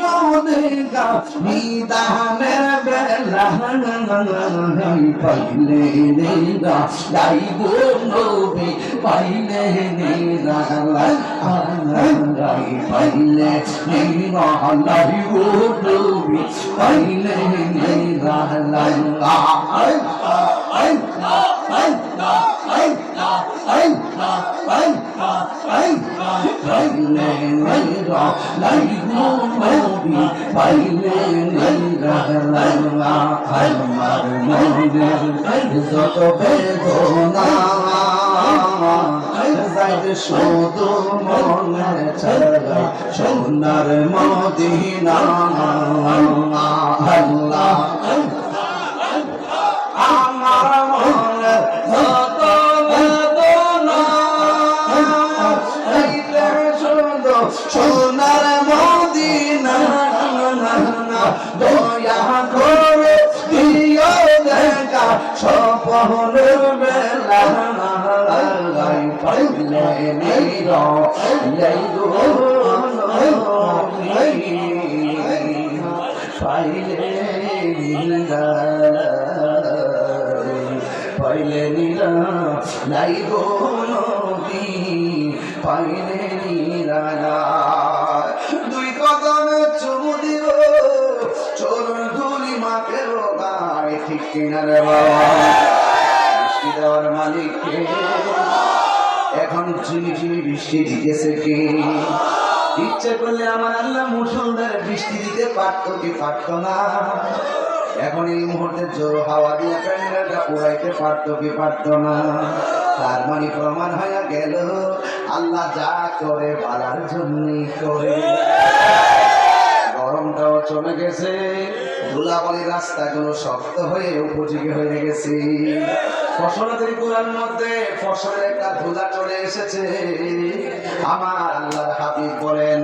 মনেগা নিদানের বেলা পাইলে নেরা লাইব নবী পাইলে নেরা পাইলে নেরা লাইব নবী পাইলে নেরা যত বেদনা শুধু মনে ছাড়া সোনার মদিনা আল্লাহ আমার মনে যত বেদনা শুধু সোনার মদিনা দয়া করে দিও দেখা স্বপ্নের বেলা পাইলে নিরা লাইগো পাইলে নিরা পাইলে নিরা লাইগো নবী পাইলে নিরা দুই কদমে চুমু দিও চরণ ধুলি মাখের গায়ে ঠিক কিনারে বাবা বৃষ্টি দেওয়ার মালিককে এখন ঝিমি ঝিমি বৃষ্টি দিতেছে কে ইচ্ছে করলে আমার আল্লাহ মুষলধারে বৃষ্টি দিতে পারতো কি পারতো না এখন এই মুহূর্তে জোর হাওয়া দিয়ে প্যান্ডেলটা উড়াইতে পারতো কি পারতো না তার মানে প্রমাণ হয়ে গেল আল্লাহ যা করে ভালার জন্যই করে গরমটাও চলে গেছে ধুলাবালি রাস্তাগুলো শক্ত হয়ে উপযোগী হয়ে গেছে ফসলের গোড়ার মধ্যে ফসলের একটা ধুলা চলে এসেছে আমার আল্লাহর হাবিব বলেন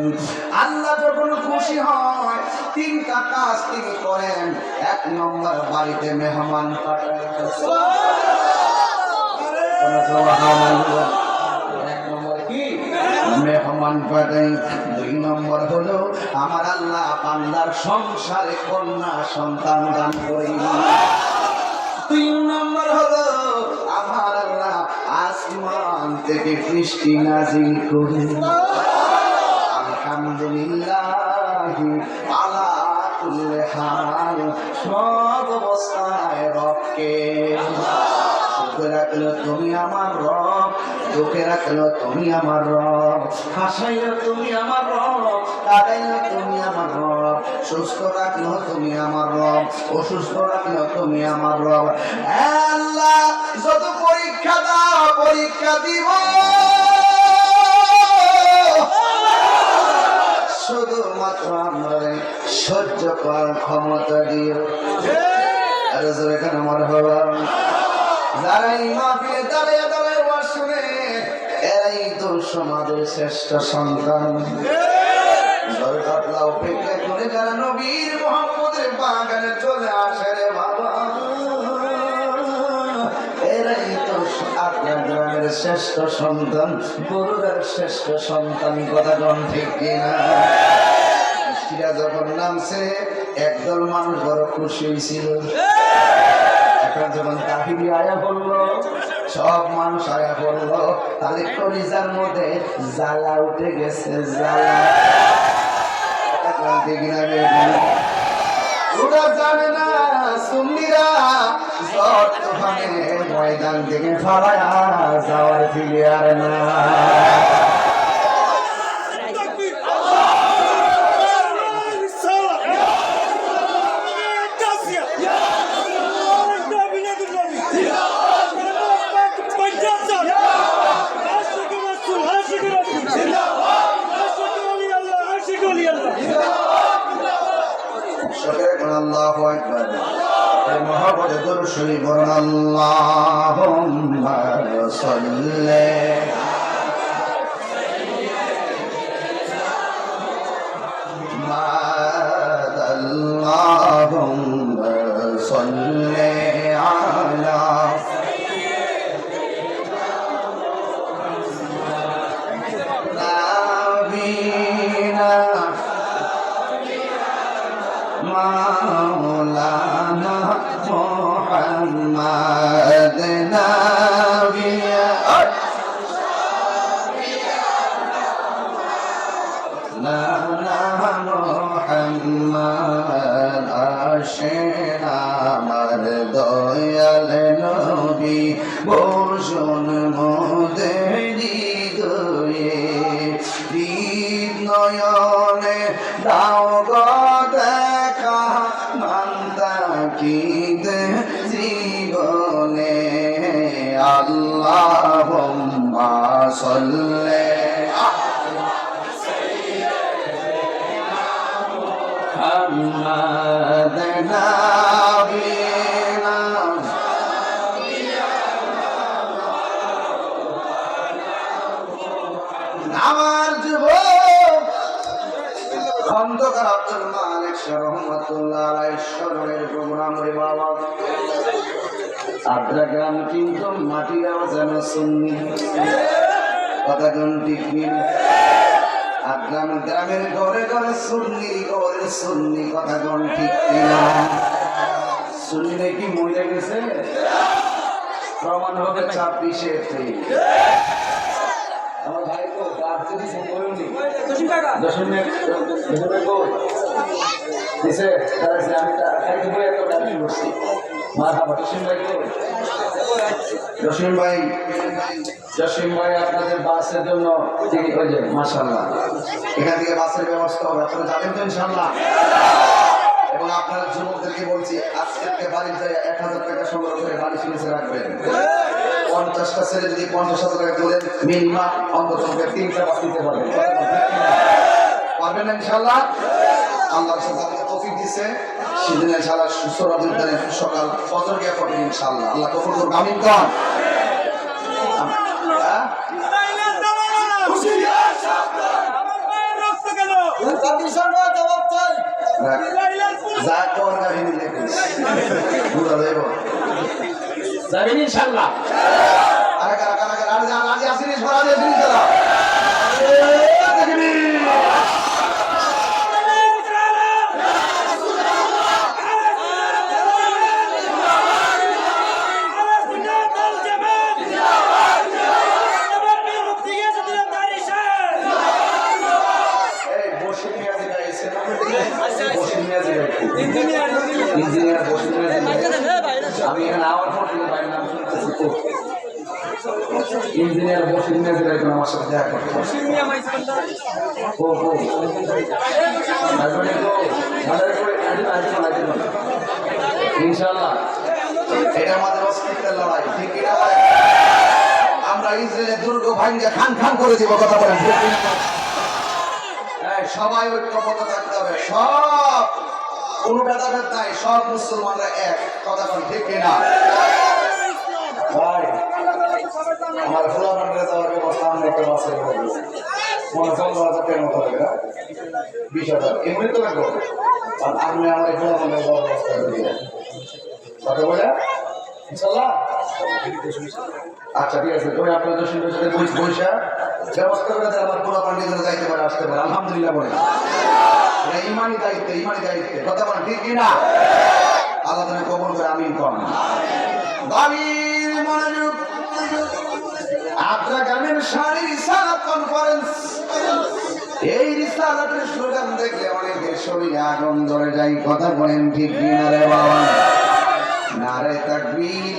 আল্লাহ যখন খুশি হয় তিনটা কাজ তিনি করেন এক নম্বর বাড়িতে মেহমান পাঠায় মেহমান পাঠাই দুই নম্বর হলো আমার আল্লাহ বান্দার সংসারে কন্যা সন্তান দান করি তিন নম্বর হলো আমার আল্লাহ আসমান থেকে বৃষ্টি নাজিল করে আলহামদুলিল্লাহ আলা কুল্লি হাল সব অবস্থায় রবকে সুখে রাখলো তুমি আমার রব দুঃখে রাখলো তুমি আমার রব হাসাইলো তুমি আমার রব কাঁদাইলো তুমি আমার রব সুস্থ রাখলো তুমি আমার রব অসুস্থ রাখলো তুমি আমার রব আল্লাহ যত পরীক্ষা দাও পরীক্ষা দিব শুধুমাত্র আমরা সহ্য করার ক্ষমতা দিও আর এখানে আমার হবা যারা এই মাহফিলে দাঁড়িয়ে দাঁড়িয়ে ওয়াজ শুনে এরাই তো সমাজের শ্রেষ্ঠ সন্তান দরকার অপেক্ষা করে যারা নবীর মুহাম্মদের বাগানে চলে আসে রে বাবা এরাই তো আপনার গ্রামের শ্রেষ্ঠ সন্তান গরুদের শ্রেষ্ঠ সন্তান কথা কোন ঠিক কিনা বৃষ্টিটা যখন নামছে একদল মানুষ বড় খুশি হয়েছিল এখন যখন কাহিনী আয়া বললো সব মানুষ আয়া বললো তাহলে কলিজার মধ্যে জ্বালা উঠে গেছে জ্বালা ওরা জানে না সুন্নিরা ঝড় তুফানে ময়দান থেকে ফালায়া যাওয়ার ফিরে আর না আল্লাহু আকবার মহাবড় দরুদ শরীফ পড়ুন আল্লাহুম্মা সাল্লি আল্লাহুম্মা সাল্লি আলা নাবিনা মাওলানা মুহাম্মদ নবিয়া মুহাম্মদ আশের আমার দয়াল নবী বসুন মোদের হৃদয়ে নয়নে দাও গো দেখা মান্তা কিতে জীবনে আল্লাহুম্মা সাল্লি মুহাম্মদ নবিনা আমার যুবক খন্দকার আব্দুল মালিক রহমাতুল্লাহ আলাইহির স্মরণের প্রোগ্রাম রে বাবা আদ্রা গ্রাম কিন্তু মাটির আওয়াজ যেন সুন্নি কথা কোন ঠিক নেই আগ্রাম গ্রামের ঘরে ঘরে সুন্নি কথা কোন ঠিক না সুন্নি কি মরে গেছে প্রমাণ হবে 26-এ আমার ভাই কো গাছে দিছে কইনি দশমিক কো দিছে তারা আমি তা খাই দিব এত দাবি করছি মারহাবা জসিম ভাই আপনাদের বাসের জন্য টিকিট হয়ে যায় মাশাআল্লাহ এখান থেকে বাসের ব্যবস্থা হবে আপনারা যাবেন তো ইনশাআল্লাহ এবং আপনারা যুবকদেরকে বলছি আজকে থেকে বাড়ি যায় 1000 টাকা সংগ্রহ করে বাড়ি শুনেছে রাখবেন 50টা ছেলে যদি 50,000 টাকা তোলেন মিনিমাম অন্তত 3টা বাস দিতে পারবেন পারবেন না ইনশাআল্লাহ আল্লাহর সাথে আপনাকে তৌফিক দিয়েছে সেদিন ইনশাআল্লাহ সুসরাত উদ্যানে সকাল ফজর গিয়ে পড়বেন ইনশাআল্লাহ আল্লাহ কবুল করুন আমিন কোন যা কর কাহিনী দেখিস পুরো দেব যাবেন ইনশাআল্লাহ আরে রাজি আসিনি সরাজি আসিনি চলা আমি এখানে আওয়ার পর নাম ইঞ্জিনিয়ার বসে আমার সাথে দেখা করতে ইনশাআল্লাহ এটা আমাদের অস্তিত্বের লড়াই ঠিক কিনা আমরা ইসরায়েলের দুর্গ ভাঙ্গে খান খান করে দিব কথা বলেন সবাই ঐক্যবদ্ধ থাকতে হবে সব কোনো ভেদাভেদ নাই সব মুসলমানরা এক কথা বলেন ঠিক কিনা ভাই আমার খোলা মাঠে যাওয়ার ব্যবস্থা আমরা একটা বাসে মনে 15,000 মতো লাগবে 20,000 এমনি তো লাগবে আর আপনি আমার খোলা মাঠে যাওয়ার ব্যবস্থা করে দিবেন কথা বলে ইনশাআল্লাহ আচ্ছা ঠিক আছে তুমি আপনাদের সঙ্গে সাথে বৈশা ব্যবস্থা করে আমার খোলা মাঠে যাইতে পারে আসতে পারে আলহামদুলিল্লাহ বলে ইমানি দায়িত্বে কথা বলেন ঠিক কিনা আল্লাহ তুমি কবুল করে আমিন কোন গভীর মনোযোগ আদ্রা গ্রামের শাড়ি রিসালাত কনফারেন্স এই রিসালাতের স্লোগান দেখলে অনেকের শরীরে আগুন ধরে যায় কথা বলেন ঠিক কিনা রে বাবা নারে তাকবীর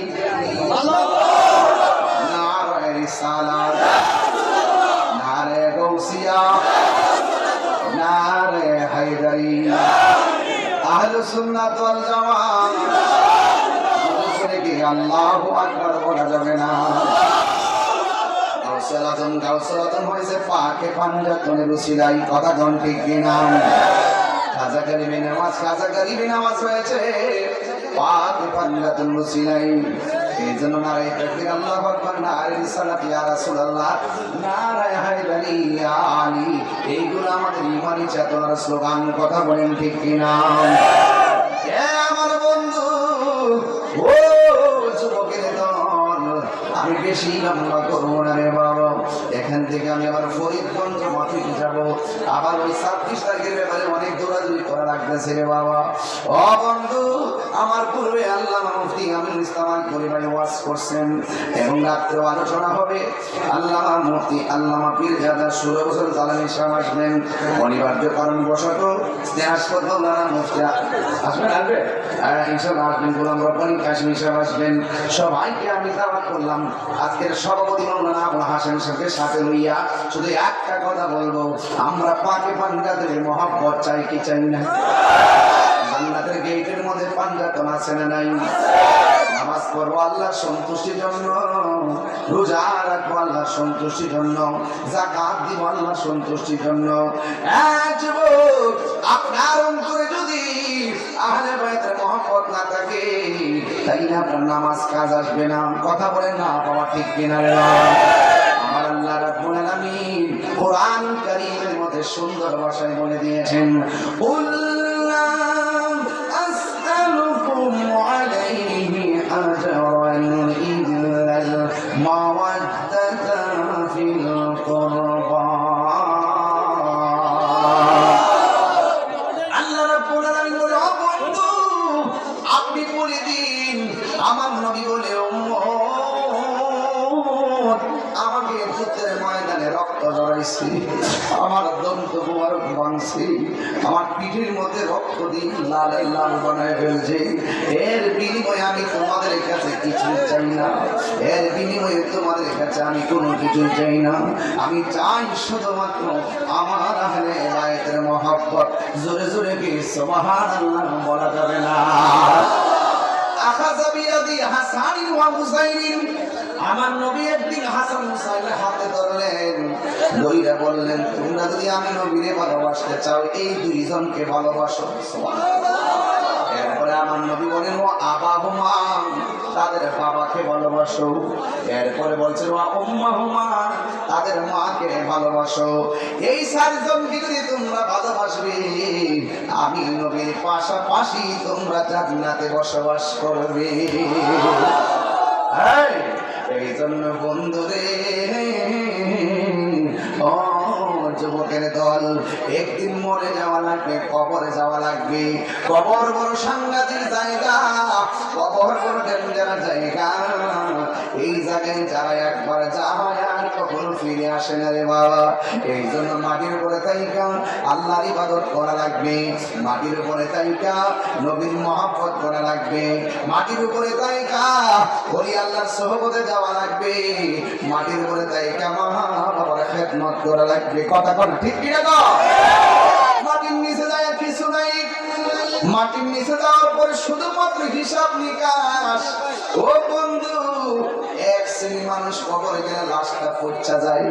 নারে রিসালাত নারে গৌসিয়া নারে হায়দারি আহলুস সুন্নাত ওয়াল জামাত আল্লাহু আকবার বলা যাবে না গাউসুলাতুন হইছে পাকে পাঞ্জাতনের উসিলাই কথা কোন ঠিক কিনা খাজা গরিবে নামাজ হয়েছে পাকে পাঞ্জাতন উসিলাই এইজন্য নারে তাকবীর আল্লাহু আকবার নারে রিসালাত ইয়া রাসূলুল্লাহ নারে হায়দারি ইয়া আলী এইগুলো আমাদের ঈমানি চেতনার স্লোগান কথা বলেন ঠিক কিনা আমার বন্ধু ও যুবকের দল আমি বেশি লম্বা করবো না রে বাবা এখান থেকে আমি আবার ফরিদগঞ্জ মাফিক যাব আবার ওই 26 তারিখের ব্যাপারে অনেক দৌড়াদৌড়ি করা লাগতেছে রে বাবা। ও বন্ধু, আমার পূর্বে আল্লামা মুফতি আমিনুল ইসলাম পরিবারে ওয়াজ করছেন এবং রাত্রে আলোচনা হবে। আল্লামা মুফতি আল্লামা পীরজাদা 16 বছর জালানী সাহেব আসবেন। অনিবার্য কারণবশত স্নেহাস্পদ মাওলানা মুফতি আসবে ইনশাআল্লাহ আসবেন। গোলাম রব্বানী কাশিমি সাহেব আসবেন। সবাইকে আমি দাওয়াত করলাম। আজকের সভাপতি মাওলানা আবুল হাসান সাহেবকে সাথে লইয়া শুধু একটা কথা বলবো, আমরা পাকে পাঞ্জাতের মহব্বত চাই কি চাই না? জান্নাতের গেটের মধ্যে পাঞ্জাতন আছে না নাই? নামাজ পড়বো আল্লাহর সন্তুষ্টির জন্য, রোজা রাখবো আল্লাহর সন্তুষ্টির জন্য, যাকাত দিব আল্লাহর সন্তুষ্টির জন্য। যুবক, আপনার অন্তরে যদি আহলে বাইতের মহব্বত না থাকে, তাইলে আপনার নামাজ কাজ আসবে না। কথা বলেন না বাবা, ঠিক কিনা? আমার আল্লাহ রাব্বুল আলামিন কোরআন কারীমের মধ্যে সুন্দর ভাষায় বলে দিয়েছেন, কুল্লা আসআলুকুম আলাইহি আজরান ইল্লাল মাওয়াদ্দাতা ফিল কুরবা। আল্লাহ রাব্বুল আলামিন বলে, ও বন্ধু, আপনি বলে দিন, আমার নবী বলে, আমাকে যুদ্ধের ময়দানে রক্ত জড়াইছি, আমার দন্ত মুবারক ভাঙছি, আমার পিঠের মধ্যে রক্ত দিয়ে লাল লাল বানায় ফেলছে। এর বিনিময়ে আমি তোমাদের কাছে কিছু চাই না, এর বিনিময়ে তোমাদের কাছে আমি কোনো কিছু চাই না। আমি চাই শুধুমাত্র আমার আহলে বাইতের মহব্বত। জোরে জোরে কি সুবহানাল্লাহ বলা যাবে না? আখাযা বিয়াদি হাসান ওয়া হুসাইন, আমার নবী একদিন হাসান হুসাইনের হাতে ধরলেন, ধইরা বললেন, তোমরা যদি আমি নবীরে ভালোবাসতে চাও, এই দুইজনকে ভালোবাসো। এরপরে আমার নবী বলেন, ও আবাহুমা, তাদের বাবাকে ভালোবাসো। এরপরে বলছেন, ও উম্মাহুমা, তাদের মাকে ভালোবাসো। এই চারজনকে যদি তোমরা ভালোবাসবে, আমি নবীর পাশাপাশি তোমরা জান্নাতে বসবাস করবে। এই জন্য বন্ধুরে, ও যুবকের দল, একদিন মরে যাওয়া লাগবে, কবরে যাওয়া লাগবে। কবর বড় সাংঘাতিক জায়গা, কবর বড় ডেঞ্জার জায়গা। এই জায়গায় যারা একবার যায় আর কখনো ফিরে আসে না রে বাবা। এই জন্য মাটির উপরে তাইকা আল্লাহর ইবাদত করা লাগবে, মাটির উপরে তাইকা নবীর মহব্বত করা লাগবে, মাটির উপরে তাইকা ওলি আল্লাহর সোহবতে যাওয়া লাগবে, মাটির উপরে তাইকা মা বাবার খেদমত করা লাগবে। কথা কনা ঠিক কিনা গো? মাটির নিচে যায় কিছু নাই, মাটির নিচে যাওয়ার পরে শুধুমাত্র হিসাব নিকাশ। ও বন্ধু, এক শ্রেণী মানুষ কবরে গেলে লাশটা পচা যায়,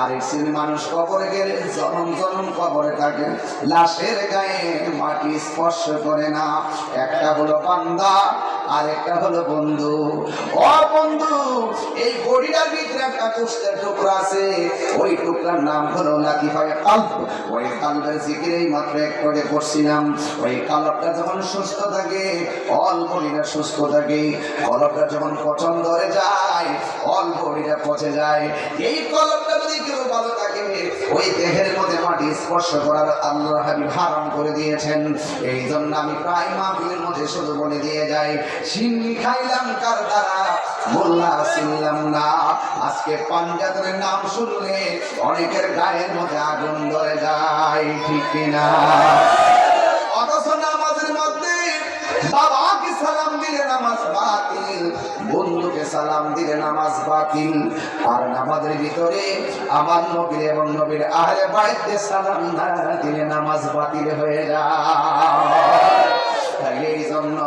আর এক শ্রেণী মানুষ কবরে গেলে জনম জনম কবরে থাকে, লাশের গায়ে মাটি স্পর্শ করে না। একটা হলো বান্দা, আর একটা হলো বন্ধু। ও বন্ধু, এই বডিটার ভিতরে একটা গোশতের টুকরা আছে, ওই টুকরার নাম হলো লাতিফায়ে কলব। ওই কলবের জিকির এই মাত্র একটু আগে করছিলাম। ওই কলবটা যখন সুস্থ থাকে, অল বডিটা সুস্থ থাকে। কলবটা যখন পচন ধরে যায়, অল বডিটা পচে যায়। এই কলবটা যদি কেউ ভালো থাকে, ওই দেহের মধ্যে মাটি স্পর্শ করার আল্লাহ হাবিব হারাম করে দিয়েছেন। এই জন্য আমি প্রায় মাহফিলের মধ্যে শুধু বলে দিয়ে যাই, সিন্নি খাইলাম কার দ্বারা, মোল্লা চিনলাম না। আজকে পাঞ্জাতের নাম শুনলে অনেকের গায়ের মধ্যে আগুন ধরে যায়, ঠিক কিনা? অথচ নামাজের মধ্যে বাবাকে সালাম দিলে নামাজ বাতিল, বন্ধুকে সালাম দিলে নামাজ বাতিল। আর নামাজের ভিতরে আমার নবীর এবং নবীর আহলে বাইতকে সালাম না দিলে নামাজ বাতিল হয়ে যায়। এই জন্য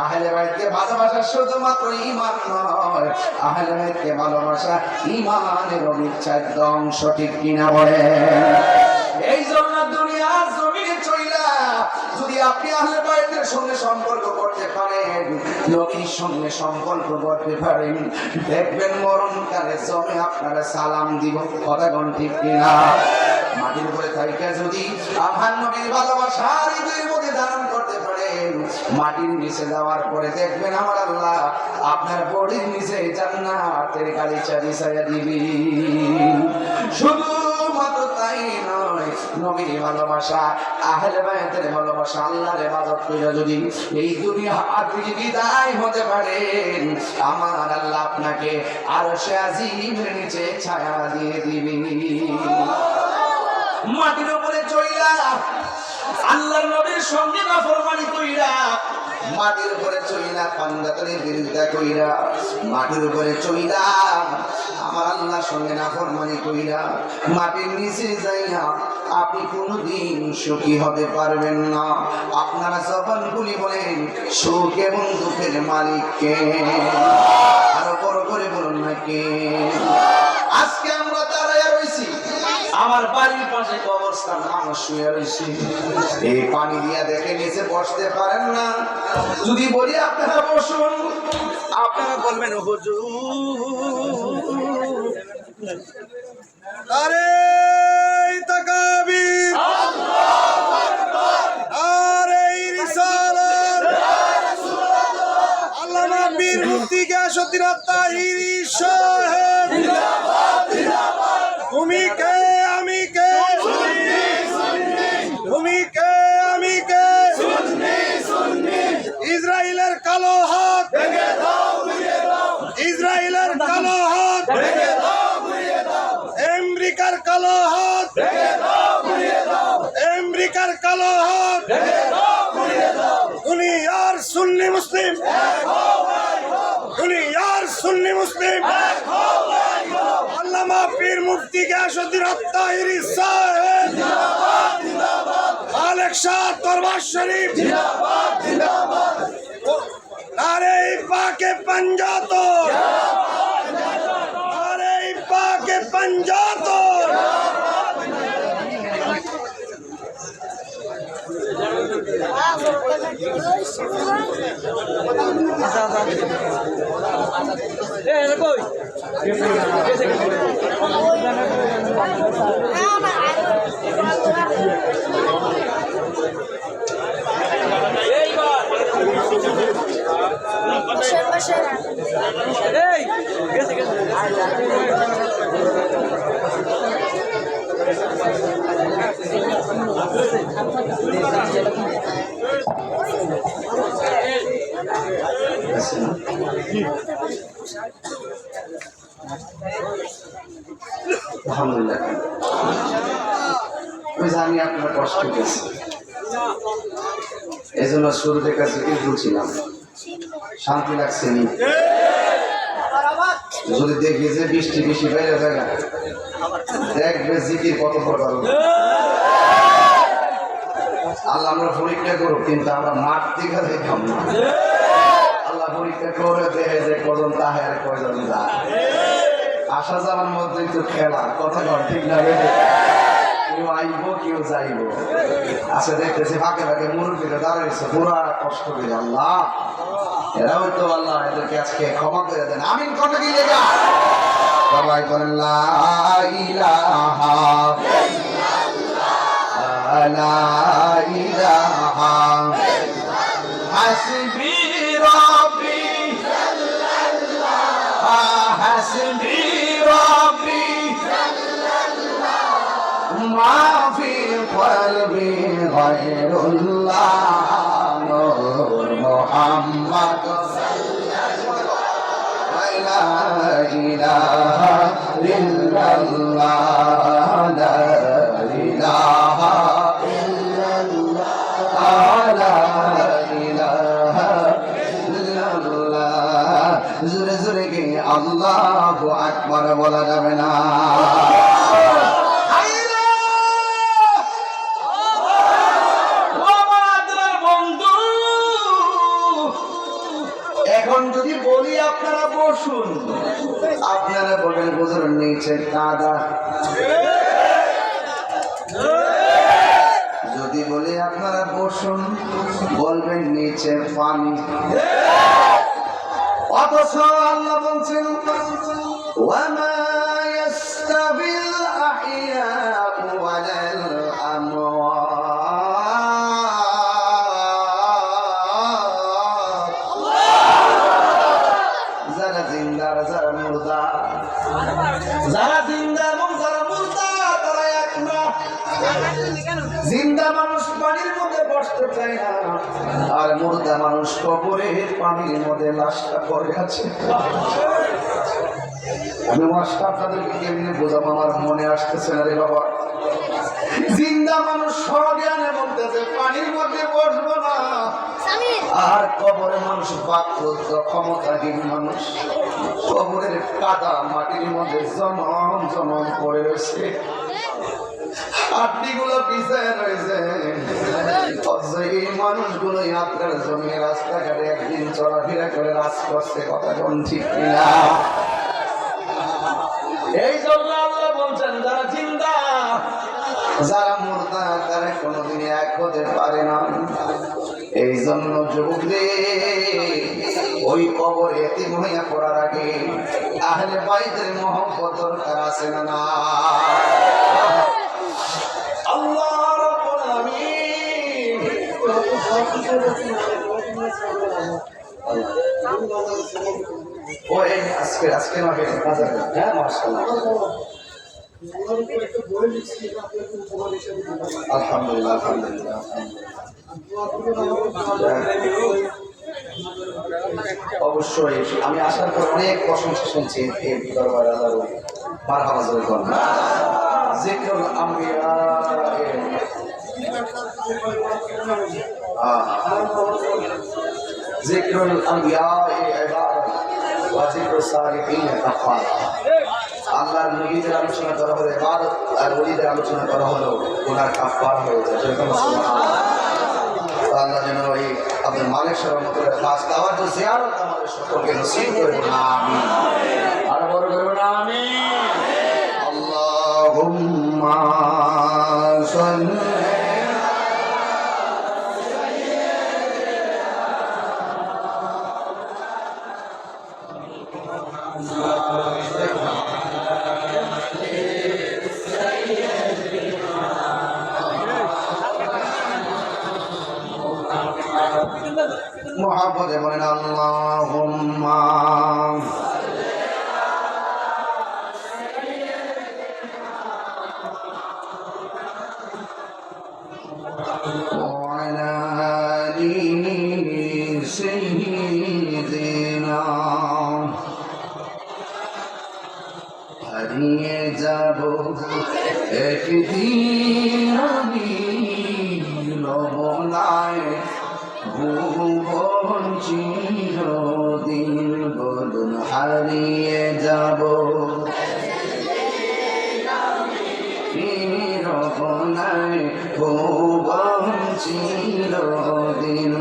আহলে বাইতকে ভালোবাসা শুধুমাত্র ঈমান নয়, আহলে বাইতকে ভালোবাসা ঈমানের অবিচ্ছেদ্য অংশ, ঠিক কিনা বলেন? এই জন্য দুনিয়ার জমিনে চইলা যদি আপনি আহলে বাইতের সঙ্গে সম্পর্ক করতে পারেন, নবীর সঙ্গে সম্পর্ক করতে পারেন, দেখবেন মরণকালে জমে আপনারা সালাম দিব। কথা কোন ঠিক কিনা? মাটির উপরে থাইকা যদি আমার নবীর ভালোবাসা হৃদয়ের মধ্যে ধারণ করতে পারেন, মাটির নিচে যাওয়ার পরে দেখবেন আমার আল্লাহ আপনার বডির নিচে জান্নাতের গালিচা বিছাইয়া দিবি। শুধুমাত্র তাই তাই নয়, নবীর ভালোবাসা, আহলে বায়তের ভালোবাসা, আল্লাহর ইবাদত করে যদি এই দুনিয়া থেকে বিদায় হতে পারেন, আমার আল্লাহ আপনাকে আরশে আজিমের নিচে ছায়া দিয়ে দিবে। মাটির উপরে চইলা আল্লাহর নবীর সঙ্গে নাফরমানি কইরা, মাটির উপরে চইলা পাঞ্জাতনের বিরোধিতা কইরা, মাটির উপরে চইলা আমার আল্লাহর সঙ্গে নাফরমানি কইরা মাটির নিচে যাইয়া আপনি কোনদিন সুখী হতে পারবেন না। আপনারা জবানগুলি বলেন সুখ এবং দুঃখের মালিক কে? আরো বড় করে বলুন না কে? আজকে আমরা দাঁড়াইয়া রইছি, আমার বাড়ির পাশে কবরস্থান, মানুষ শুয়ে রয়েছে, এই পানি দিয়া দেখে নিচে বসতে পারেন না। যদি বলি আপনারা বসুন, আপনারা বলবেন হুজুর আরে তাকাবীর, আল্লাহু আকবার, আরে রিসালাত, ইয়া রাসূলুল্লাহ, আল্লামা বীর মুফতি গিয়াসউদ্দিন আত-তাহিরি সাহেব জিন্দাবাদ জিন্দাবাদ। তুমি কে আমি কে? সুন্নি সুন্নি। তুমি কে আমি কে? সুন্নি সুন্নি। ইসরাইলের কালো হাত ভেঙে দাও গুড়িয়ে দাও, ইসরাইলের কালো হাত ভেঙে দাও গুড়িয়ে দাও, আমেরিকার কালো হাত ভেঙে দাও গুড়িয়ে দাও, আমেরিকার কালো হাত ভেঙে দাও গুড়িয়ে দাও। দুনিয়ার সুন্নি মুসলিম এক হও, দুনিয়ার সুন্নি মুসলিম এক হও। আল্লামা পীর মুফতি গিয়াসউদ্দিন আত-তাহিরি সাহেব জিন্দাবাদ জিন্দাবাদ। মালিক শাহ দরবার শরীফ জিন্দাবাদ জিন্দাবাদ। আরে পাকে পাঞ্জাতন, আরে পাকে পাঞ্জাতন। আলহামদুলিল্লাহ, আমি জানি আপনার কষ্ট পেয়েছে, এই জন্য শুরুতে কাছে কি বলছিলাম, শান্তি লাগছে নি? যদি দেখি যে বৃষ্টি বেশি বাইরে যায় না, দেখবে জিকির কত প্রকার। আল্লাহ আমরা পরীক্ষা করুক, কিন্তু আমরা মাঠ থেকে দেখলাম না। আল্লাহ পরীক্ষা করে দেখে যে কজন তাহে আর কজন যায়। আসা যাওয়ার মধ্যেই তো খেলা, কথা কর ঠিক না? কেউ আইব কেউ যাইব। আচ্ছা দেখতেছি ফাঁকে ফাঁকে মুরব্বীরা দাঁড়িয়েছে, পুরা কষ্ট করে। আল্লাহ এরাও তো আল্লাহ এদেরকে আজকে ক্ষমা করে দেন, আমিন। কথা কি লেগা সবাই বলেন লা ইলাহা লা ইলাহা হাসবি রাব্বি সাল্লাল্লাহু হাসবি রাব্বি সাল্লাল্লাহু মা ফি কলবি গায়রুল্লাহ নূর মুহাম্মদ সাল্লাল্লাহু লা ইলাহা ইল্লাল্লাহ লা ইলাহা জোরে জোরে গে আল্লাহু আকবার বলা যাবে না? এখন যদি বলি আপনারা বসুন, আপনারা বলবেন হুজুর নিচে কাদা। যদি বলি আপনারা বসুন, বলবেন নিচে পানি। অথচ আল্লাহ বলছেন ওয়ামা ইয়াস্তাবিল আহইয়াউ ওয়ালাল আমওয়াত। যারা জিন্দা যারা মুর্দা, যারা জিন্দা এবং যারা মুর্দা তারা এক না। যায় না, আর মুর্দা মানুষ কবরের পানির মধ্যে লাশটা পড়ে আছে। আমি মাসটা আপনাদেরকে কেমনি বোঝাবো, আমার মনে আসতেছে না রে বাবা। জিন্দা মানুষ স্বজ্ঞানে বলতেছে পানির মধ্যে বসবো না, আর কবরে মানুষ বাক্রুদ্ধ ক্ষমতাহীন মানুষ কবরের কাদা মাটির মধ্যে জনম জনম পড়ে রয়েছে, হাড্ডিগুলো পিছায় রয়েছে। এই মানুষগুলো আপনার জমি রাস্তাঘাটে একদিন চলাফেরা করে রাজ করছে, কথা কোন ঠিক কিনা? এই জন্য আল্লাহ বলছেন যারা জিন্দা, যারা মুর্দা তারা কোনোদিন এক হতে পারে না। এই জন্য যুবকদের ওই কবর এতিম হইয়া পড়ার আগে আহলে বাইতের মহব্বত দরকার আছে না? আল্লাহ রাব্বুল আলামিন ওই আজকে না বেশ বাজার, হ্যাঁ মাশাআল্লাহ, আলহামদুলিল্লাহ আলহামদুলিল্লাহ। অবশ্যই আমি আসার পর অনেক প্রশংসা শুনছি এই দরবার আল্লাহর, মারহাবা জোরে করুন। যিকরুল আম্বিয়া, যিকরুল আম্বিয়া ইবাদত ওয়া যিকরুস সালিহিন তাকওয়া। আল্লাহর নবীদের আলোচনা করা হলো ইবাদত, আর ওলিদের আলোচনা করা হলো গুনাহ কাফারা হয়ে যায়। আল্লাহ যেন এই আপনার মালিক সরমতের খাস তাওয়াজ জিয়ারত আমাদের সকলকে নসিব করে না, আমিন। আর বড় করে না, আমিন। আল্লাহুম্মা সাল্লি মুহাব্বতে বলেন আল্লাহুম্মা ওয়ালা আলি সাইয়্যিদিনা। হারিয়ে যাব একদিন আমি লবণায় ভুবন চিরদিন, বদন হারিয়ে যাব নিরবনায় ভুবন চিরদিন।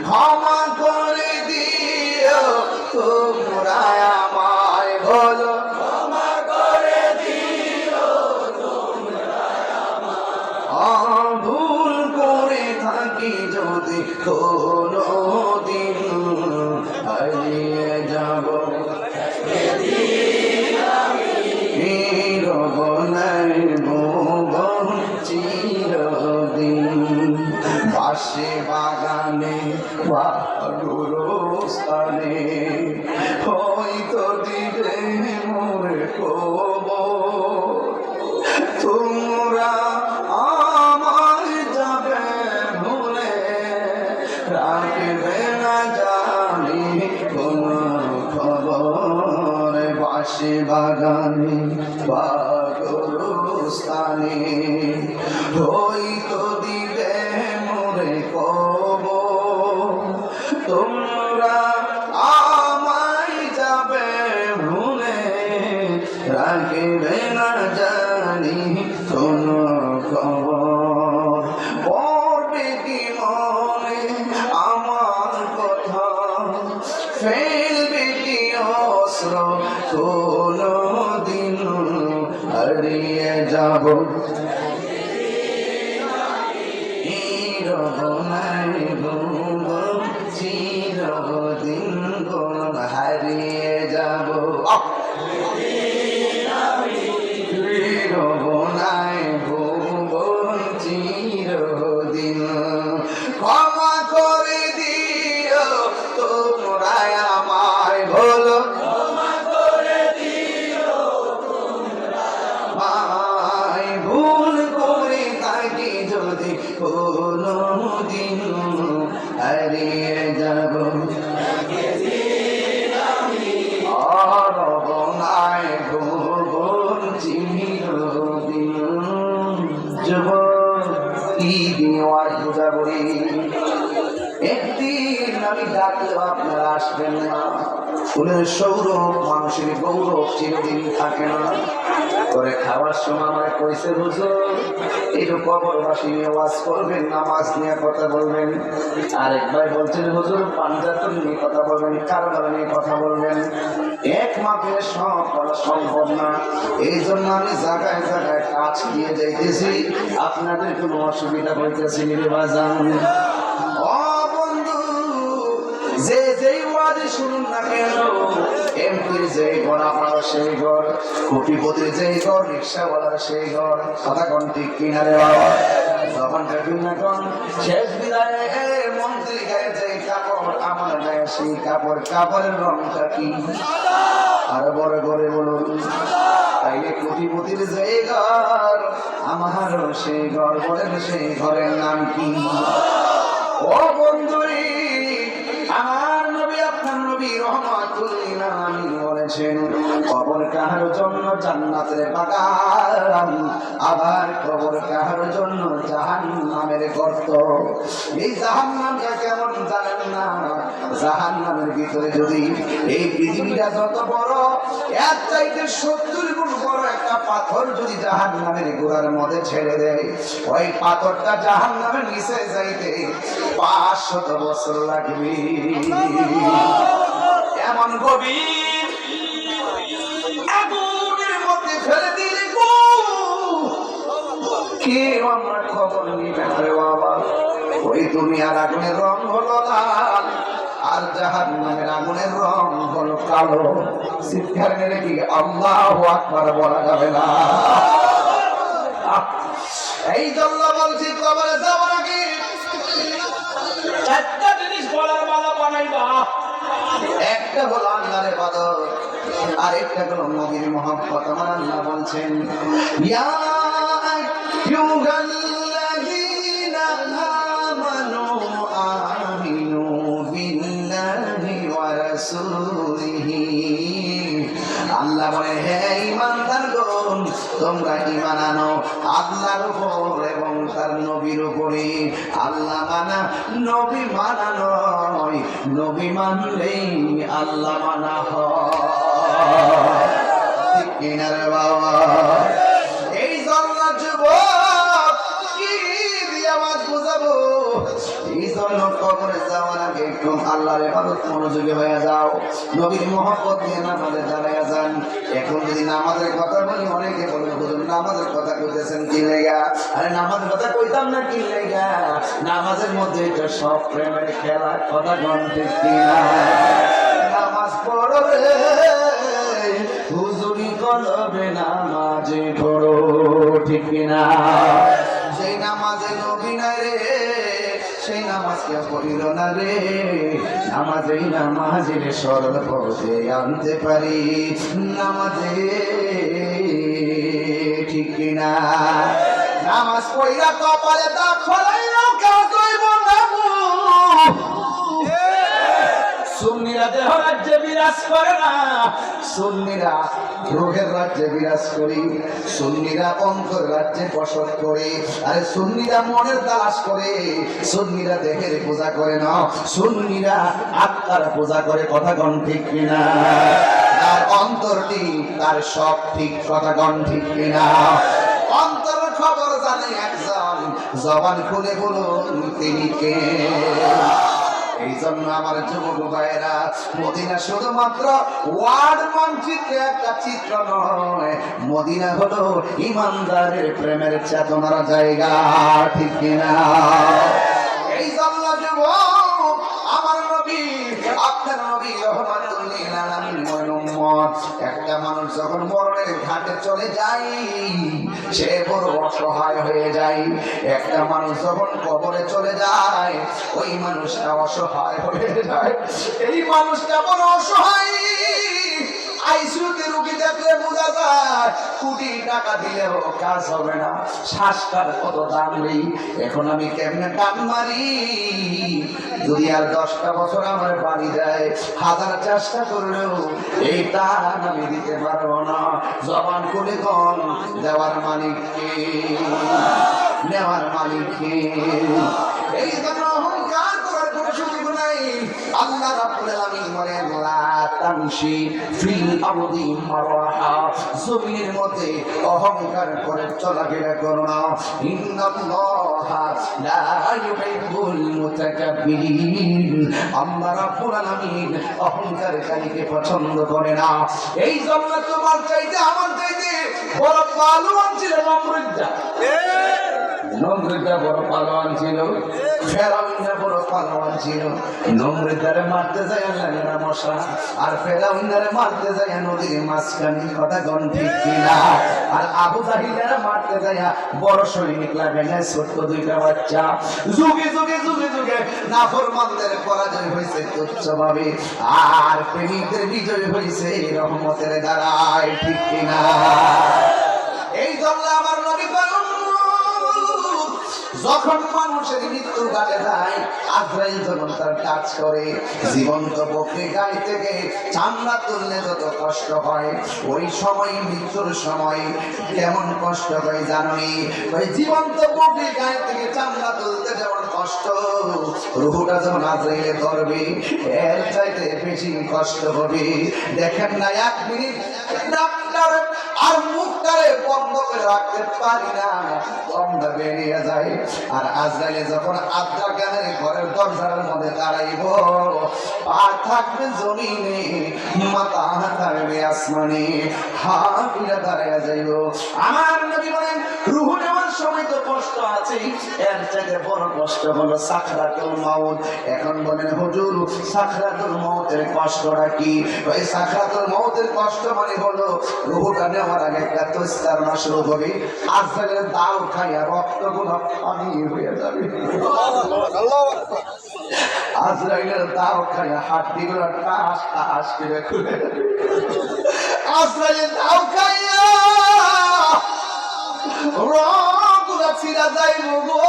ক্ষমা করে দিও তোমরা আমায়, বলো ক্ষমা করে দিও তোমরা আমায়, ভুল করে থাকি যদি কোনো দিন হারিয়ে যাব নিরবনায় ভুবন চিরদিন। পাশে বাগানে বা গুরুস্থানে হয়তো দিবে মোরে কবর, তোমরা আমায় যাবে ভুলে রাখবে না জানি কোনো খবর। পাশে বাগানে বা গুরুস্থানে হয়তো দিবে মোরে কবর, তোমরা আমায় যাবে ভুলে রাখবে না জানি কোনো খবর। পড়বে কি মনে আমার কথা, ফেলবে কি অস্ত্র কোনো দিন হারিয়ে যাব নিরবনায় ভুবন চিরদিন, কোন হারিয়ে যাব নিরবনায় ভুবন চিরদিন। ক্ষমা করে দিও তোমরা আমায়, বলো ক্ষমা করে দিও তোমরা আমায়, ভুল করে থাকি যদি কোনো দিন পূজা করি। একদিন আমি ডাকলেও আপনারা আসবেন না। ফুলের সৌরভ মানুষের গৌরব চিরদিন থাকে না। করে খাওয়ার সময় আমার কইছে হুজুর একটু কবরবাসী নিয়ে ওয়াজ করবেন, নামাজ নিয়ে কথা বলবেন। আরেক ভাই বলছেন হুজুর পাঞ্জাতন নিয়ে কথা বলবেন, কারবার নিয়ে কথা বলবেন। এক মাপে সব করা সম্ভব না। এই জন্য আমি জায়গায় জায়গায় কাজ দিয়ে যাইতেছি। আপনাদের কোনো অসুবিধা হইতেছে রে বাজান? ও বন্ধু, যে যেই ওয়াজে শুনুন না কেন, এমপির যেই ঘর আপনার সেই ঘর, কোটিপতির যেই ঘর, রিক্সাওয়ালার সেই ঘর, কথা কোন ঠিক কিনারে বাবা? যখন দেখুন না কোন শেষ বিদায় মন্ত্রী গায়ে যেই কাপড়, আমার গায়ে সেই কাপড়, কাপড়ের রংটা কি? আরো বড় করে বলুন। তাইলে কোটিপতির যেই ঘর, আমারও সেই ঘর, বলেন সেই ঘরের নাম কি? ও বন্ধুরি, আমার নবী আপনার নবী রহমাতুল লিল আলামিন বলেছেন কবর কাহার জন্য জান্নাতের বাগান, আবার কবর কাহার জন্য জাহান্নামের গর্ত। এই জাহান্নামটা কেমন জানেন না? জাহান্নামের ভিতরে যদি এই পৃথিবীটা যত বড়, এর চাইতে 70 গুণ বড় একটা পাথর যদি জাহান্নামের গোড়ার মধ্যে ছেড়ে দেয়, ওই পাথরটা জাহান্নামের নিচে যাইতে 500 বছর লাগবে। এমন গভীর আগুনের মধ্যে ফেলে দিলে কেউ আমরা খবর নিবেন রে বাবা। ওই দুনিয়ার আগুনের রং হলো লাল, আর জাহান্নামের আগুনের রং হলো কালো। চিৎকার মেরে কি আল্লাহু আকবার বলা যাবে না? এই জন্য বলছি কবরে যাওয়ার আগে চারটা জিনিস বলার মালা বানাইবা। একটা হলো আল্লাহর ইবাদত, আর একটা হলো নবীর মহব্বত। আমার আল্লাহ বলছেন ইয়া আইয়ুহাল্লাযীনা আমানু আমিনু বিল্লাহি ওয়া রাসূলিহি। আল্লাহ বলে হে ঈমানদারগণ, তোমরা ঈমান আনো আল্লাহর উপর এবং তার নবীর উপরে। আল্লাহ মানা নবী মানা নয়, নবী মানলেই আল্লাহ মানা হয়। ঠিক কিনা রে বাবা? এই জন্য যুবক কি দিয়ে আওয়াজ বুঝাবো? এই জন্য কবরে যাওয়ার আগে একটু আল্লাহর ইবাদত মনোযোগী হয়ে যাও, নবীর মহব্বত নিয়ে নামাজে দাঁড়ায় যান। এখন যদি নামাজের কথা বলি, অনেকে বলে হুজুর নামাজের কথা কইতেছেন কি লাগা? আরে নামাজের কথা কইতাম না কি লাগা? নামাজের মধ্যে এটা সব প্রেমের খেলা, কথা কোন ঠিক কিনা? নামাজ পড়বে হুজুরি করবে, নামাজে পড়ো, ঠিক কিনা? সেই নামাজে নবী নাই রে, সেই নামাজকে পড়িল না রে। নামাজেই নামাজের সরল পথে আনতে পারি, নামাজে, ঠিক কিনা? নামাজ পড়িলা কপালে দাগ ফলাইল, কাজ হইব না। সুন্নিরা দেহ রাজ্যে বিরাজ করে না, সুন্নিরা রোগের রাজ্যে বিরাজ করি, সুন্নিরা অন্তর রাজ্যে বসত করে। আরে সুন্নিরা মনের তালাশ করে, সুন্নিরা দেহের পূজা করে না, সুন্নিরা আত্মার পূজা করে। কথা গণ ঠিক কিনা? তার অন্তর ঠিক, তার সব ঠিক, কথা গণ ঠিক কিনা? অন্তরের খবর জানে একজন, জবান খুলে বলুন তিনি কে? এই জন্য আমার যুবক ভাইয়েরা, মদিনা শুধুমাত্র ওয়ার্ড মানচিত্রে একটা চিত্র নয়, মদিনা হলো ইমানদারের প্রেমের চেতনার জায়গা, ঠিক কিনা? এই জন্য যুবক, আমার নবী আপনার নবী রহমাতুল লিল আলামিন উম্মত, একটা মানুষ যখন মরণের ঘাটে চলে যায় সে বড় অসহায় হয়ে যায়। একটা মানুষ যখন কবরে চলে যায় ওই মানুষটা অসহায় হয়ে যায়। এই মানুষটা বড় অসহায়। আইসিইউতে রোগী দেখলে বোঝা যায় কোটি টাকা দিলেও কাজ হবে না, শ্বাসটার কত দাম নেই। এখন আমি কেমনে টান মারি? যদি আর 10টা বছর আমার বাড়ি যায়, 1000 চেষ্টা করলেও এই টান আমি দিতে পারবো না। জবান খুলে কোন দেওয়ার মালিক কে? নেওয়ার মালিক কে? এই জন্য অহংকার করার কোনো সুযোগ নাই। আল্লাহ রাব্বুল আলামিন বলেন লা তামশি ফিল আরদি মারহা, জমিনের মধ্যে অহংকার করে চলাফেরা করো না। ইন্নাল্লাহা লা ইউহিব্বুল মুতাকাব্বিরিন, আল্লাহ রাব্বুল আলামিন অহংকারকারীকে পছন্দ করে না। এই জন্য তোমার চাইতে আমার চাইতে বড় পালোয়ান ছিল নমরুদা। নমরুদা বড় পালোয়ান ছিল, ফেরাউনরা বড় পালোয়ান ছিল। নমরুদারে মারতে যায় আল্লাহর মশা, আর ফেরাউনরে মারতে যায় নদীর মাঝখানে। কথা কোন ঠিক কিনা? আর আবু জাহিলরা মারতে যায় বড় সৈনিক লাগে না, ছোট্ট দুইটা বাচ্চা। যুগে যুগে যুগে যুগে নাফরমানদের পরাজয় হয়েছে তুচ্ছভাবে, আর প্রেমিকদের বিজয় হয়েছে রহমতের দ্বারাই। ঠিক কিনা? এই জন্য আমার নবী যখন মানুষের মৃত্যু ঘটে যায়, আজরাইল যখন তার কাজ করে, জীবন্ত বকরি গায়ে থেকে চামড়া তুললে যত কষ্ট হয়, ওই সময় মৃত্যুর সময় কেমন কষ্ট হয় জানি? ওই জীবন্ত বকরি গায়ে থেকে চামড়া তুলতে যেমন কষ্ট, রুহুটা যখন আজরাইলে ধরবে এর চাইতে বেশি কষ্ট হবে। দেখেন না, 1 মিনিট আর মুখটারে বন্ধ করে রাখতে পারি না, দমটা বেরিয়ে যায়। আর আজরাইলে যখন আদ্রা জ্ঞানের ঘরের দরজার মধ্যে দাঁড়াইব, পা থাকবে জমিনে, মাথা থাকবে আসমানে, হাফিরা দাঁড়াইয়া যাইব। আমার নবী বলেন রূহ নেওয়ার সময় তো কষ্ট আছে, এর চাইতে বড় কষ্ট হলো সাকরাতুল মাউত। এখন বলেন হুজুর, সাকরাতুল মাউতের কষ্টটা কি? ওই সাকরাতুল মাউতের কষ্ট মানে হলো রূহটা নেওয়ার আগে একটা তস্তারনা শুরু হবে, আজরাইলের দাও খাইয়া রক্তগুলো পানি হয়ে যাবে। আজরাইলের দাও খাইয়া হাড্ডিগুলো টাস টাস করে খুলে যাবে। আজরাইলের দাও খাইয়া রক্তগুলো ছিঁড়া যাইব গো।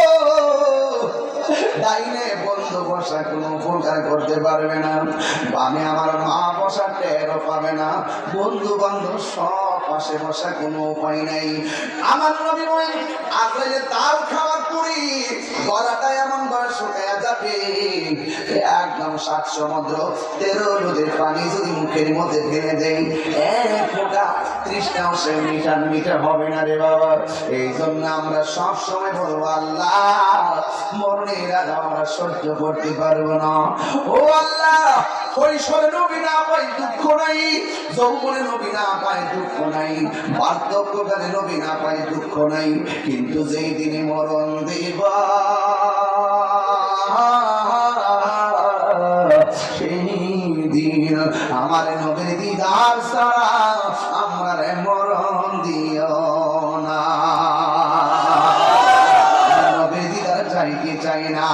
ডাইনে বন্ধু বসা কোনো উপকার করতে পারবে না, বামে আমার মা বসা টেরও পাবে না, বন্ধু বান্ধব সব পাশে বসা কোনো উপায় নাই। আমার নবী বলেন আজরাইলের তাল খাওয়ার পরে গলাটা এমন ভাবে শুকায়া যাবে, একদম 7 সমুদ্র 13 নদীর পানি যদি মুখের মধ্যে ফেলে দেয়, এক ফোঁটা তৃষ্ণাও সে মিটা হবে না রে বাবা। এই জন্য আমরা সব সময় বলবো আল্লাহ, মরণের আগে আমরা সহ্য করতে পারবো না। ও আল্লাহ, কৈশোরে নবী না পাই দুঃখ নাই, যৌবনে নবী না পাই দুঃখ নাই, বার্ধক্যকালে নবী না পাই দুঃখ নাই, কিন্তু যেই দিনে মরণ দিবা সেই দিন আমার নবীর দিদার ছাড়া আমার মরণ দিও না। নবীর দিদার চাই কি চাই না,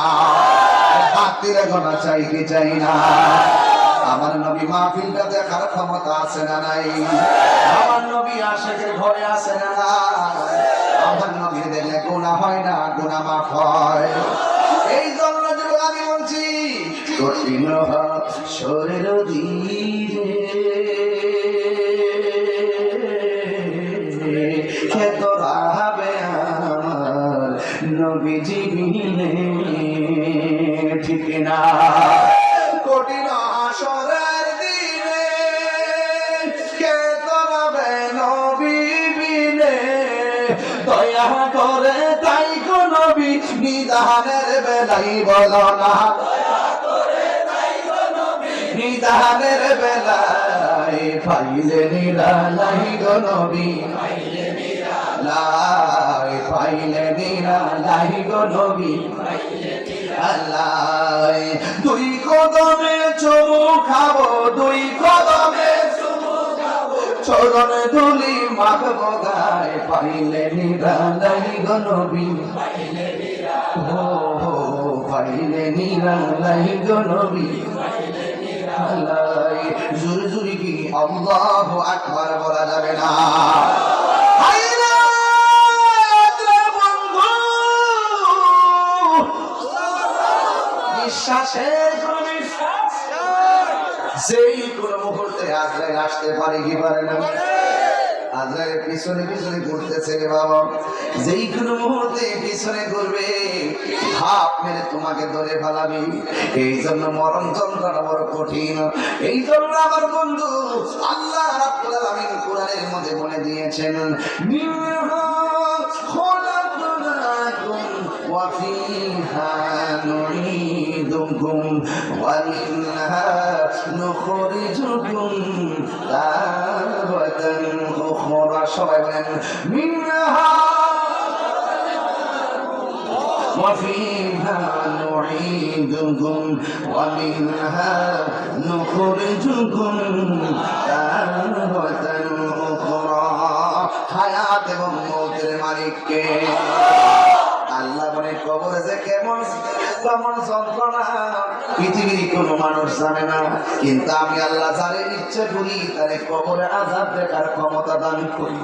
হাতের গোনা চাই কি চাই না। আমার নবী মাহফিলটা দেখার ক্ষমতা আছে না নাই? আমার নবী আশিকের ঘরে আছে না নাই? আমার নবী দেখলে গুনাহ হয় না, গুনাহ মাফ হয়। এই জন্য যুবক আমি বলছি, কঠিন শরীর দিয়ে খেতরা হবে আমার নবীজি বিনে। ঠিক না? কঠিন হাসরের দিনে কে তরাবে নবী বিনে, দয়া করে তাই গো নবী নিদানের বেলাই বলো না, নিদানের বেলাই পাইলে নিরালাই গো নবী, লাই পাইলে নিরালাই গো নবী। আল্লাহ দুই কদমে চুমু খাবো, দুই কদমে চুমু খাবো, চরণে ধুলি মাখবো গায়ে, পাইলে নিরালাই গো নবী, ও পাইলে নিরালাই গো নবী। আল্লাহ জোরে জোরে কি আল্লাহু আকবার বলা যাবে না? যেই কোন মুহূর্তে আজরাইল আসতে পারে কি পারে না? আজরাইল পিছনে পিছনে ঘুরতেছে রে বাবা, যেই কোনো মুহূর্তে পিছনে ঘুরবে হাত মেরে তোমাকে ধরে ফেলাবে। এই জন্য মরণ যন্ত্রণা বড় কঠিন। এই জন্য আমার বন্ধু আল্লাহ রাব্বুল আলামিন কোরআনের মধ্যে বলে দিয়েছেন, মিনহা খলাকনাকুম ওয়া ফিহা নুঈদুকুম ওয়া মিনহা নুখরিজুকুম তারাতান উখরা। সবাই বলেন মিনহা وفيها نعيدكم ومنها نخرجكم تارة أخرى। হায়াত এবং মওতের মালিক কে? আল্লাহ বলে কবরে যে কেমন যন্ত্রণা পৃথিবীর কোনো মানুষ জানে না, কিন্তু আমি আল্লাহ যারে ইচ্ছে করি তারে কবরে আযাব দেখার ক্ষমতা দান করি।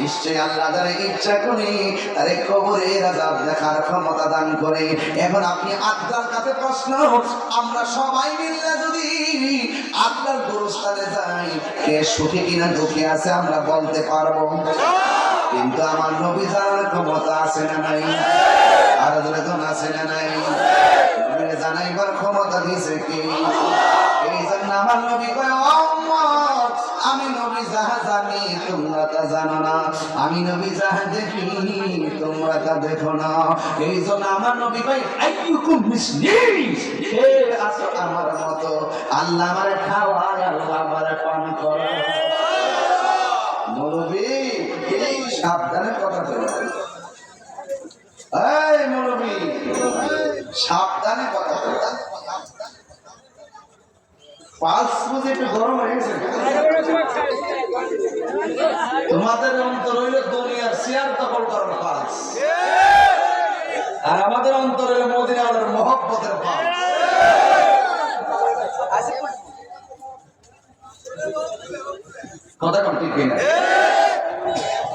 নিশ্চয় আল্লাহ যারে ইচ্ছা করে তারে কবরের আযাব দেখার ক্ষমতা দান করে। এখন আপনি আল্লাহর কাছে প্রশ্ন, আমরা সবাই মিলে যদি আল্লাহর গোরস্থানে যাই, কে সুখী কিনা দুঃখী আছে আমরা বলতে পারবো, কিন্তু আমার নবী জানার ক্ষমতা আছে না নাই? আর যখন আছে না নাই? জানাইবার ক্ষমতা দিছে কি? এই জন্য আমার নবী কয়, আমি নবী যাহা জানি তোমরা তা জানো না, আমি নবী যাহা দেখি তোমরা তা দেখো না। এই জন্য আমার নবী কয়, আইয়ুকুম মিসলি, কে আছো আমার মতো? আল্লাহ আমারে খাওয়ায়, আল্লাহ আমারে পান করায়। নবী সাবধানে কথা বলবেন। এই নবী সাবধানে কথা বলবেন। পাঁচ বুঝে একটু গরম হয়ে গেছে। তোমাদের অন্তর হইল দুনিয়ার চেয়ার দখল করার পাঁচ, আর আমাদের অন্তর হইল মদিনার মহব্বতের পাঁচ। কথা কম ঠিক কিনা?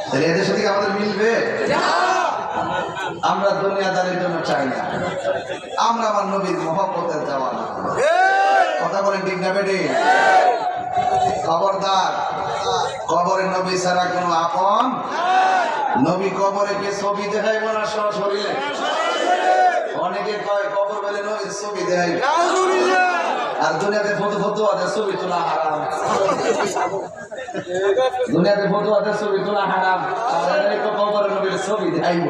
তাহলে এদের সাথে আমাদের মিলবে? আমরা দুনিয়াদারির জন্য চাই না, আমরা আমার নবীর মহব্বতের জামানা। কথা বলেন ঠিক না বেটি? খবরদার, কবরের নবী ছাড়া কোনো আপন নবী। কবরে কে ছবি দেখাইব না শরীরে? অনেকে কয় কবর বলে নবীর ছবি দেখাই, আর দুনিয়াতে ফটো আছে ছবি তোলা হারাম। দুনিয়াতে ফটো আছে ছবি তোলা হারাম, কবরের নবীর ছবি দেখাইব।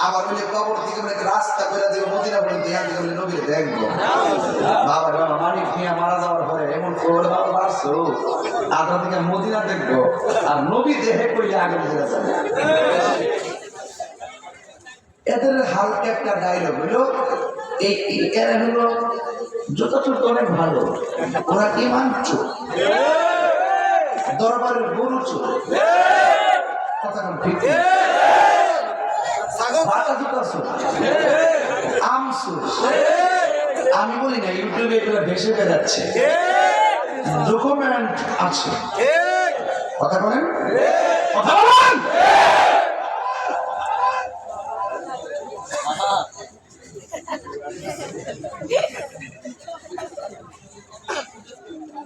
আবার বলে কবর থেকে রাস্তা করে দেবো মদিনা পর্যন্ত নবীর দেখবো। বাবা বাবা মানিক নিয়ে মারা যাওয়ার পরে এমন খবর বাবা বাড়ছো, আগ্রা থেকে মদিনা দেখবো, আর নবী দেখে কইলে আগে বুঝে যাবে। এদের হালকা একটা ডায়লগ হলো, এরা হলো যথাযথ অনেক ভালো, ওরা কি মানছো? দরবারের গরু চোর। কথা ঠিক আমি বলি না, ইউটিউবে এগুলো ভেসে বেড়াচ্ছে, ডকুমেন্ট আছে। কথা বলেন, কথা বলেন।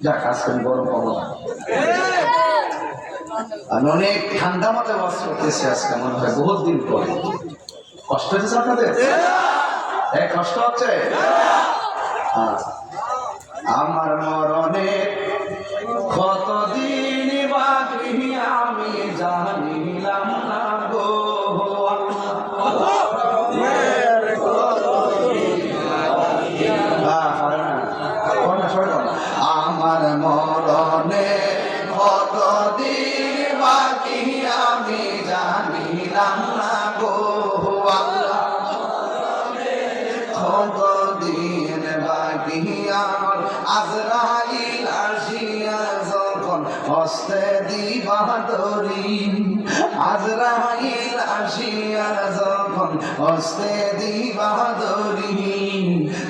যাক আজকে গরম পাবো না, আমি অনেক ঠান্ডা মাথায় বাস করতেছি আজকে, মনে হয় বহুত দিন পর। কষ্ট হচ্ছে আপনাদের? কষ্ট হচ্ছে? আমার মরণে কতদিন বাকি আমি জানিলাম না গো। আমার মরণে কতদিন বাকি আমি জানিলাম না গো। কতদিন বাকি আমার আজরাইল আসিয়া যখন হস্তে দিবা ধরি, আজরাইল আসিয়া যখন হস্তে দিবা ধরি,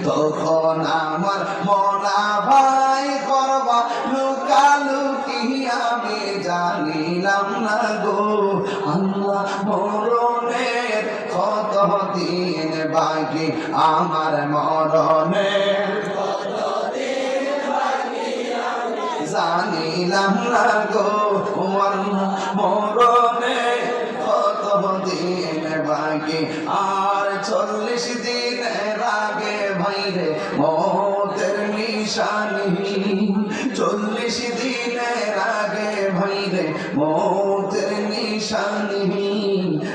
তখন আমার মনা ভাই করবা লুকালুকি আমি জানিলাম না গো। আল্লাহ মরণের কত দিন বাকি আমার মরণের, জানিলাম না গো মরণে কত দিন বাকি, আর 40 দিনের আগে ভাইরে মতের নিশানি, 40 দিনের আগে ভাইরে মতের নিশানি,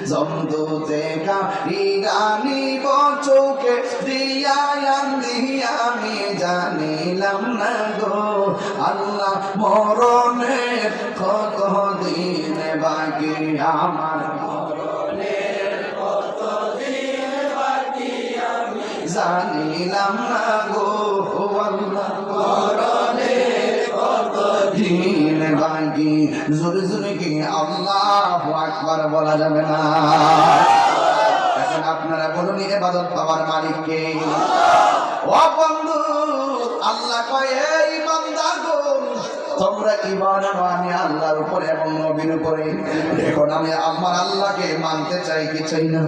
জমদূতে কারিগানি চোখে দিয়া আমি জানিলাম না গো আল্লাহ মরণের কত দিন বাকি আমার, মরণের কত দিন বাকি আমি জানিলাম না গো আল্লাহ মরণের কত দিন বাকি। জোরে জোরে কি আল্লাহু আকবার বলা যাবে না? এখন আপনারা বলুন ইবাদত পাওয়ার মালিক কে? ও বন্ধু, আল্লাহ কয় এই বান্দাগণ তোমরা ঈমান আনো আমি আল্লাহর উপরে এবং নবীর উপরে। এখন আমি আমার আল্লাহকে মানতে চাই কি চাই না?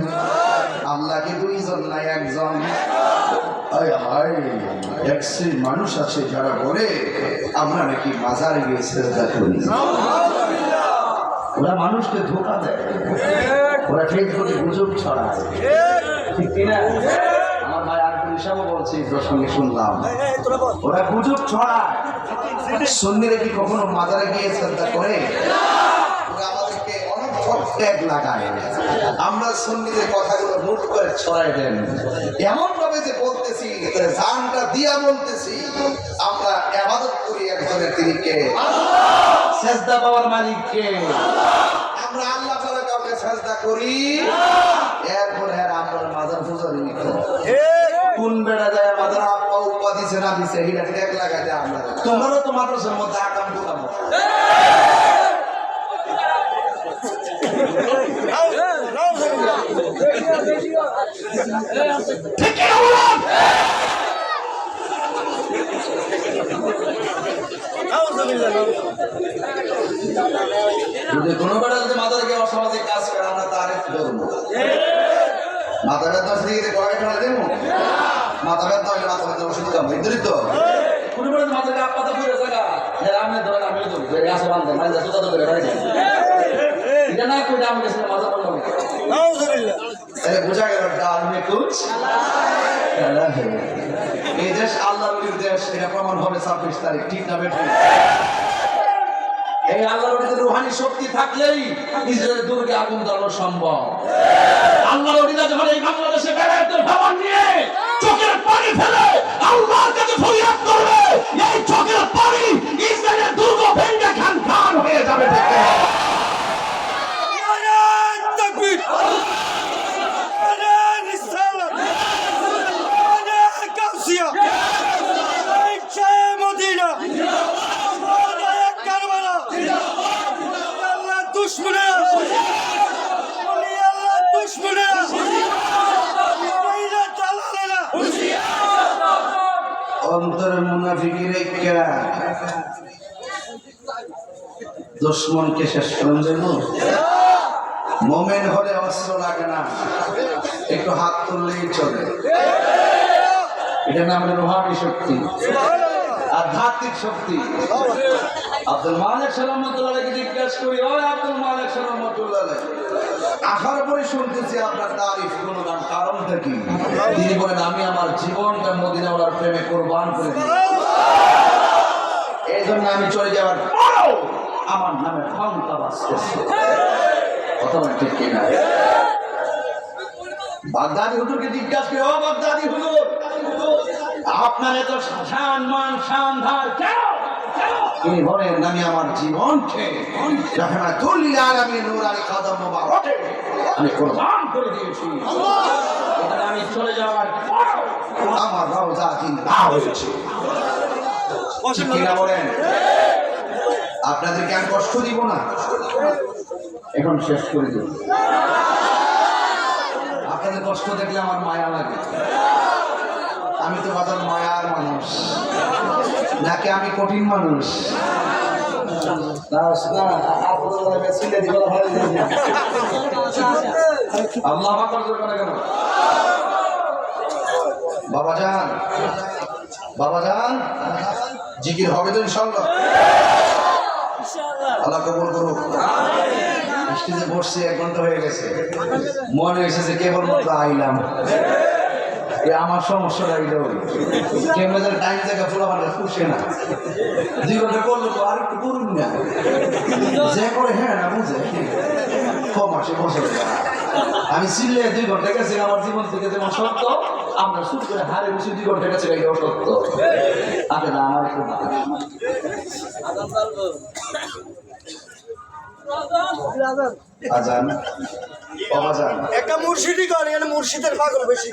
আল্লাহকে দুইজন না একজন? এক শ্রেণীর মানুষ আছে যারা বলে আমরা নাকি মাজারে গিয়ে সিজদা করি। ওরা মানুষকে ধোঁকা দেয়, ওরা ঠিক করে গুজব ছড়ায়, ঠিক কিনা? আমার ভাই আর হিসাবও বলছি, প্রসঙ্গে শুনলাম ওরা গুজব ছড়ায়। সুন্নিরা কি কখনো মাজারে গিয়ে সিজদা করে? ওরা আমাদেরকে অনেক ট্যাগ লাগায়, আমরা সুন্নিদের কথাগুলো নোট করে ছড়াই দেন, এমন ভাবে যে বলতেছি জানটা দিয়া বলতেছি আমরা ইবাদত করি একজনের, তিনি কে? সিজদা পাওয়ার মালিক কে? আমরা আল্লাহ ছাড়া কাউকে সিজদা করি? এরপরে আমরা মাজার পূজারি কোন বেড়া যায় মাজার আব্বা উপা দিছে না দিছে এটা ট্যাগ লাগাই দেয়। আমরা তোমরাও তো মাদ্রাসার মধ্যে আকাম করলাম, যদি কোনো বেড়া যদি মাদারকে অসামাজিক কাজ করে আমরা তার ধরবো। মাথা ব্যথা দিকে গড়াই ফেলা দেবো, মাথা ব্যথা হলে মাথা ব্যথা ওষুধ খাবো, এদেরই তো কোনো বেড়া মাথাকে আপ পাতা ঘুরে থাকা আমি ধরেন আমি ধরবো গাছে বান্ধে মানে জুতা তো ধরে বাড়ি এটা না করে আমি গেছিলাম মাথা বললাম বোঝা গেল ডাল মে কুছ এই দেশ আল্লাহর দেশ, এটা প্রমাণ হবে 26 তারিখ, ঠিক না বেঠিক? এই আল্লাহর রুহানি শক্তি থাকলেই ইসরায়েলের দুর্গে আগুন জ্বালানো সম্ভব। আল্লাহর ওলিরা যখন এই বাংলাদেশে বেলায়েতের ভাবন নিয়ে চোখের পানি ফেলে আল্লাহর কাছে ফরিয়াদ করবে, এই চোখের পানি ইসরায়েলের দুর্গ ভেঙে খান খান হয়ে যাবে। অন্তরের মুনাফিকের দুশ্মনকে শেষ করেন যেন। মোমেন হলে অস্ত্র লাগে না, একটু হাত তুললেই চলে। এটা নাম রুহানি শক্তি, আধ্যাত্মিক শক্তি। আব্দুল মালিক সালামতুল্লাহকে জিজ্ঞাসা করি, ও আব্দুল মালিক সালামতুল্লাহ আসার পরে শুনতেছি আপনার তারিফ গুণগান, কারণটা কি? তিনি বলেন আমি আমার জীবনটা মদিনাওয়ালার প্রেমে কোরবান করে দিই, এই জন্য আমি চলে যাওয়ার পরও আমার নামে ক্ষমতা বাঁচতেছে। কথা ঠিক কিনা? বাগদাদি হুজুরকে জিজ্ঞাসা করি, ও বাগদাদি হুজুর আপনার এত শান মান শান ধার কেন? তিনি বলেন আমি আমার জীবনকে রাহমাতুল আলামিন নূরানি কদম মোবারকে আমি কোরবান করে দিয়েছি। আমি চলে যাওয়ার পর আমার রওজা জিন্দা হয়েছে। কিনা বলেন? আপনাদেরকে আর কষ্ট দিব না, এখন শেষ করে দিব। আপনাদের কষ্ট দেখলে আমার মায়া লাগে। আমি তো বাজার মায়ার মানুষ নাকি আমি কঠিন মানুষ? আল্লাহ আকবার করবে না কেন? বাবা যান জিকির হবে তো ইনশাআল্লাহ? আল্লাহ কবুল করুক। স্টেজে বসছি 1 ঘন্টা হয়ে গেছে, মনে এসেছে কেবলমাত্র আইলাম। আমার সমস্যাটা এইটা হল, ক্যামেরার টাইম জায়গা পুরো মানে খুশি না, 2 ঘন্টা করলো তো আর একটু করুন না, যে করে হ্যাঁ না বুঝে মাসে বসে। আমি সিলে 2 ঘন্টা গেছি আমার জীবন থেকে যেমন সত্য, আমরা শুট করে হারে বসে 2 ঘন্টা গেছে এটাও সত্য। আগে না আমার একটু আজান অবাজান একটা মুর্শিদি গান, এখানে মুর্শিদের পাগল বেশি।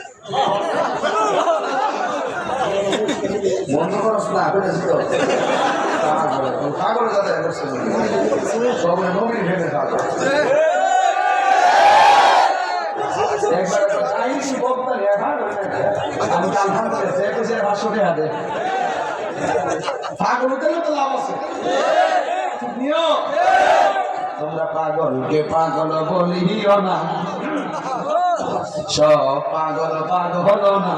বন্ধ করস না, করেছি তো পাগল যাদের সবাই নবীন ভেবে পাগল। আমি পাগল গেলে তো লাভ আছে। তোমরা পাগলকে পাগল বলিও না, সব পাগল পাগল না,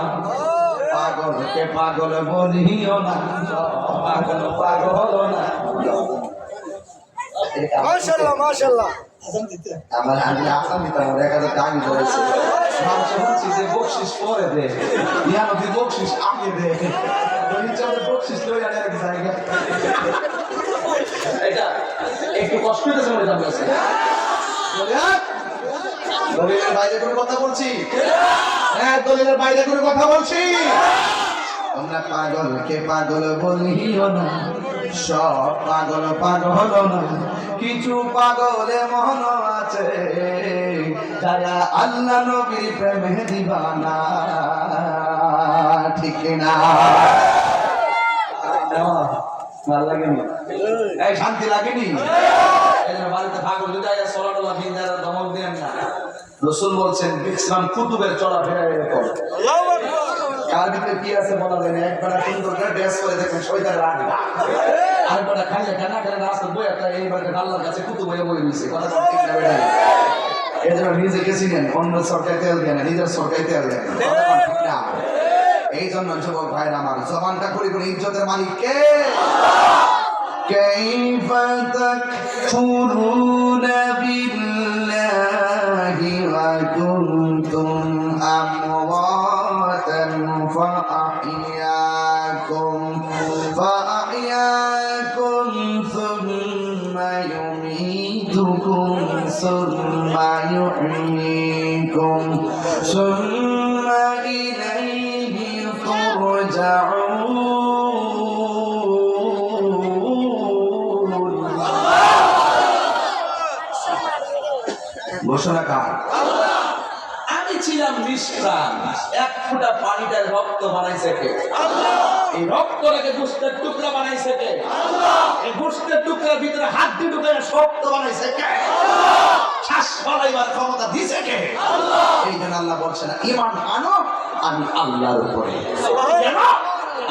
পাগলকে পাগল বলিও না, সব পাগল পাগল না। মাশাআল্লাহ মাশাআল্লাহ। আমার আগে আসাম দিতাম 1000 টাকা ধরেছে, মানুষের বলছি যে বকশিস পরে দে, ইয়ানদি বকশিস আগে দে, বকশিস লইয়া এক জায়গা। এটা একটু কষ্ট হইতেছে মনে যাচ্ছে। দলিলের বাইরে করে কথা বলছি, হ্যাঁ দলিলের বাইরে করে কথা বলছি। তোমরা পাগলকে পাগল বলিও না, সব পাগল পাগল না, কিছু পাগল মন আছে যারা আল্লাহ নবীর প্রেমে দিবানা, ঠিক না? ভালো লাগেনি? এই শান্তি লাগেনি? বাড়িতে পাগল যদি ধমক দেন না। রাসূল বলছেন ইসলাম কুতুবের চলাফেরা এরকম। কার ভিতরে কি আছে বলা যায় না। একবার সুন্দর করে ড্রেস করে দেখেন শয়তান রাখবে, আরেকবার খাইলে খানা খানা রাস্তা বই একটা এইবার আল্লাহর কাছে কুতুব হয়ে বই নিছে। কথা ঠিক না বেটা? এই জন্য নিজেকে চিনেন, অন্য সরকারি তেল দেন, নিজের সরকারি তেল দেন। কথা ঠিক না? এই জন্য যুবক ভাইরা আমার জবানটা করে করে ইজ্জতের মালিক কে? كيف تكفرون بالله وكنتم أمواتا فأحياكم ثم يميتكم ثم يحييكم ثم إليه ترجعون। ঘোষণাকার আমি ছিলাম নিষ্প্রাণ, 1 ফোঁটা পানিটার রক্ত বানাইছে কে? এই রক্তটাকে গোশতের টুকরা বানাইছে কে? এই গোশতের টুকরার ভিতরে হাড্ডি ঢুকায় শক্ত বানাইছে কে? শ্বাস ফলাইবার ক্ষমতা দিছে কে? এই জন্য আল্লাহ বলছেন ঈমান আনো আমি আল্লাহর উপরে,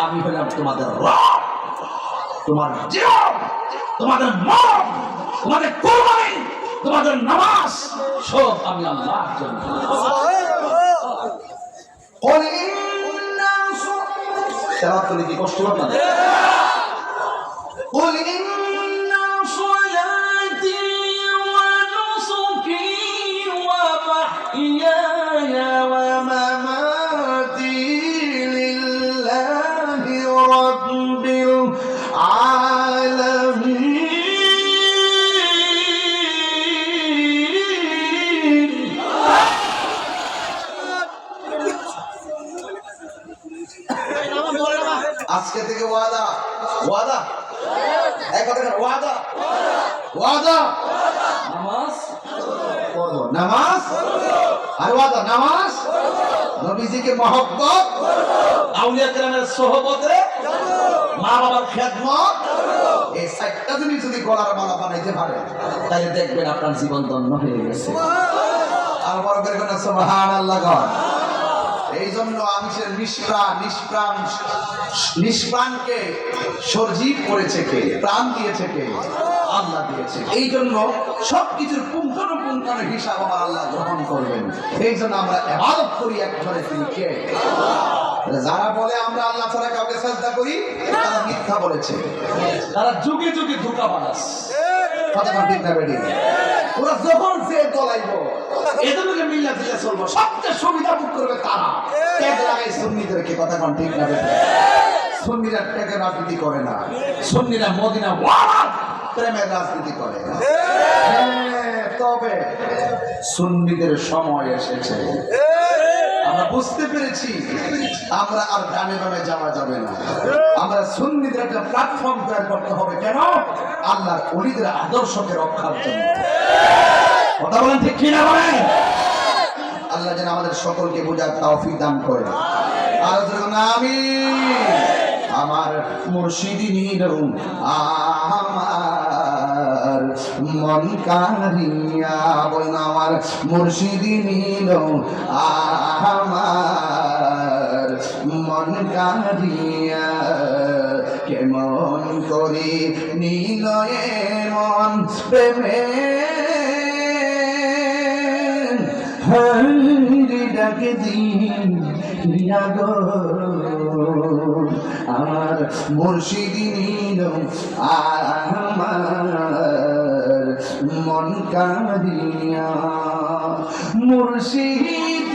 আমি হলাম তোমাদের রব, তোমার জীবন, তোমাদের মন, তোমাদের কুরবানি, তোমাদের নামাজ সব আমি আল্লাহর জন্য। তেলাওয়াত করলে কি কষ্ট হবে না? قل إن صلاتي ونسكي ومحياي ومماتي لله رب العالمين আজকে থেকে ওয়াদা ওয়াদা এক কথা ওয়াদা ওয়াদা নামাজ পড়ব, নামাজ আর ওয়াদা নামাজ, নবীজিকে মহব্বত, আউলিয়া কেরামের সোহবতে, মা বাবার খেদমত, এই 4টা জিনিস যদি গলার মালা বানাইতে পারে তাহলে দেখবেন আপনার জীবন ধন্য হয়ে গেছে। আর বড় করে কোন সুবহানাল্লাহ গণ। এই জন্য আমি সে নিষ্প্রাণকে সজীব করেছে কে? প্রাণ দিয়েছে কে? আল্লাহ দিয়েছে। এই জন্য সবকিছুর পুঙ্খানুপুঙ্খানু হিসাব আমার আল্লাহ গ্রহণ করবেন। এই জন্য আমরা ইবাদত করি একবারে তিনি কে? যারা বলে আমরা আল্লাহ ছাড়া কাউকে সাজদা করি তারা মিথ্যা বলেছে, তারা যুগে যুগে ধোঁকা বানাস। কথা ঠিক না বেটি? ওরা যখন যে দলাইব এদেরকে মিল্লা দিলে চলবো, সবচেয়ে সুবিধা ভোগ করবে তারা। ট্যাগ লাগাই সুন্নিদেরকে, কথা ঠিক না বেটি? সুন্নিরা ট্যাগের রাজনীতি করে না, সুন্নিরা মদিনা ওয়ালার প্রেমের রাজনীতি করে। তবে সুন্নিদের সময় এসেছে, আমরা বুঝতে পেরেছি আমরা আর ডানে বামে যাওয়া যাবে না। আমরা সুন্নিদের একটা প্ল্যাটফর্ম তৈরি করতে হবে। কেন? আল্লাহর ওলিদের আদর্শকে রক্ষার জন্য। কথা বলেন ঠিক কিনা বলেন? আল্লাহ যেন আমাদের সকলকে বোঝার তৌফিক দান করে। আর আমিন। আমার মুর্শিদি নিল আমার মন কারিয়া, বলুন আমার মুর্শিদি নিল আমার মন কারিয়া, কেমন করে নিল মন প্রেমে ডাকে দিন গো আমার মুর্শিদি নিল আমার মন কারিয়া, মুর্শিদ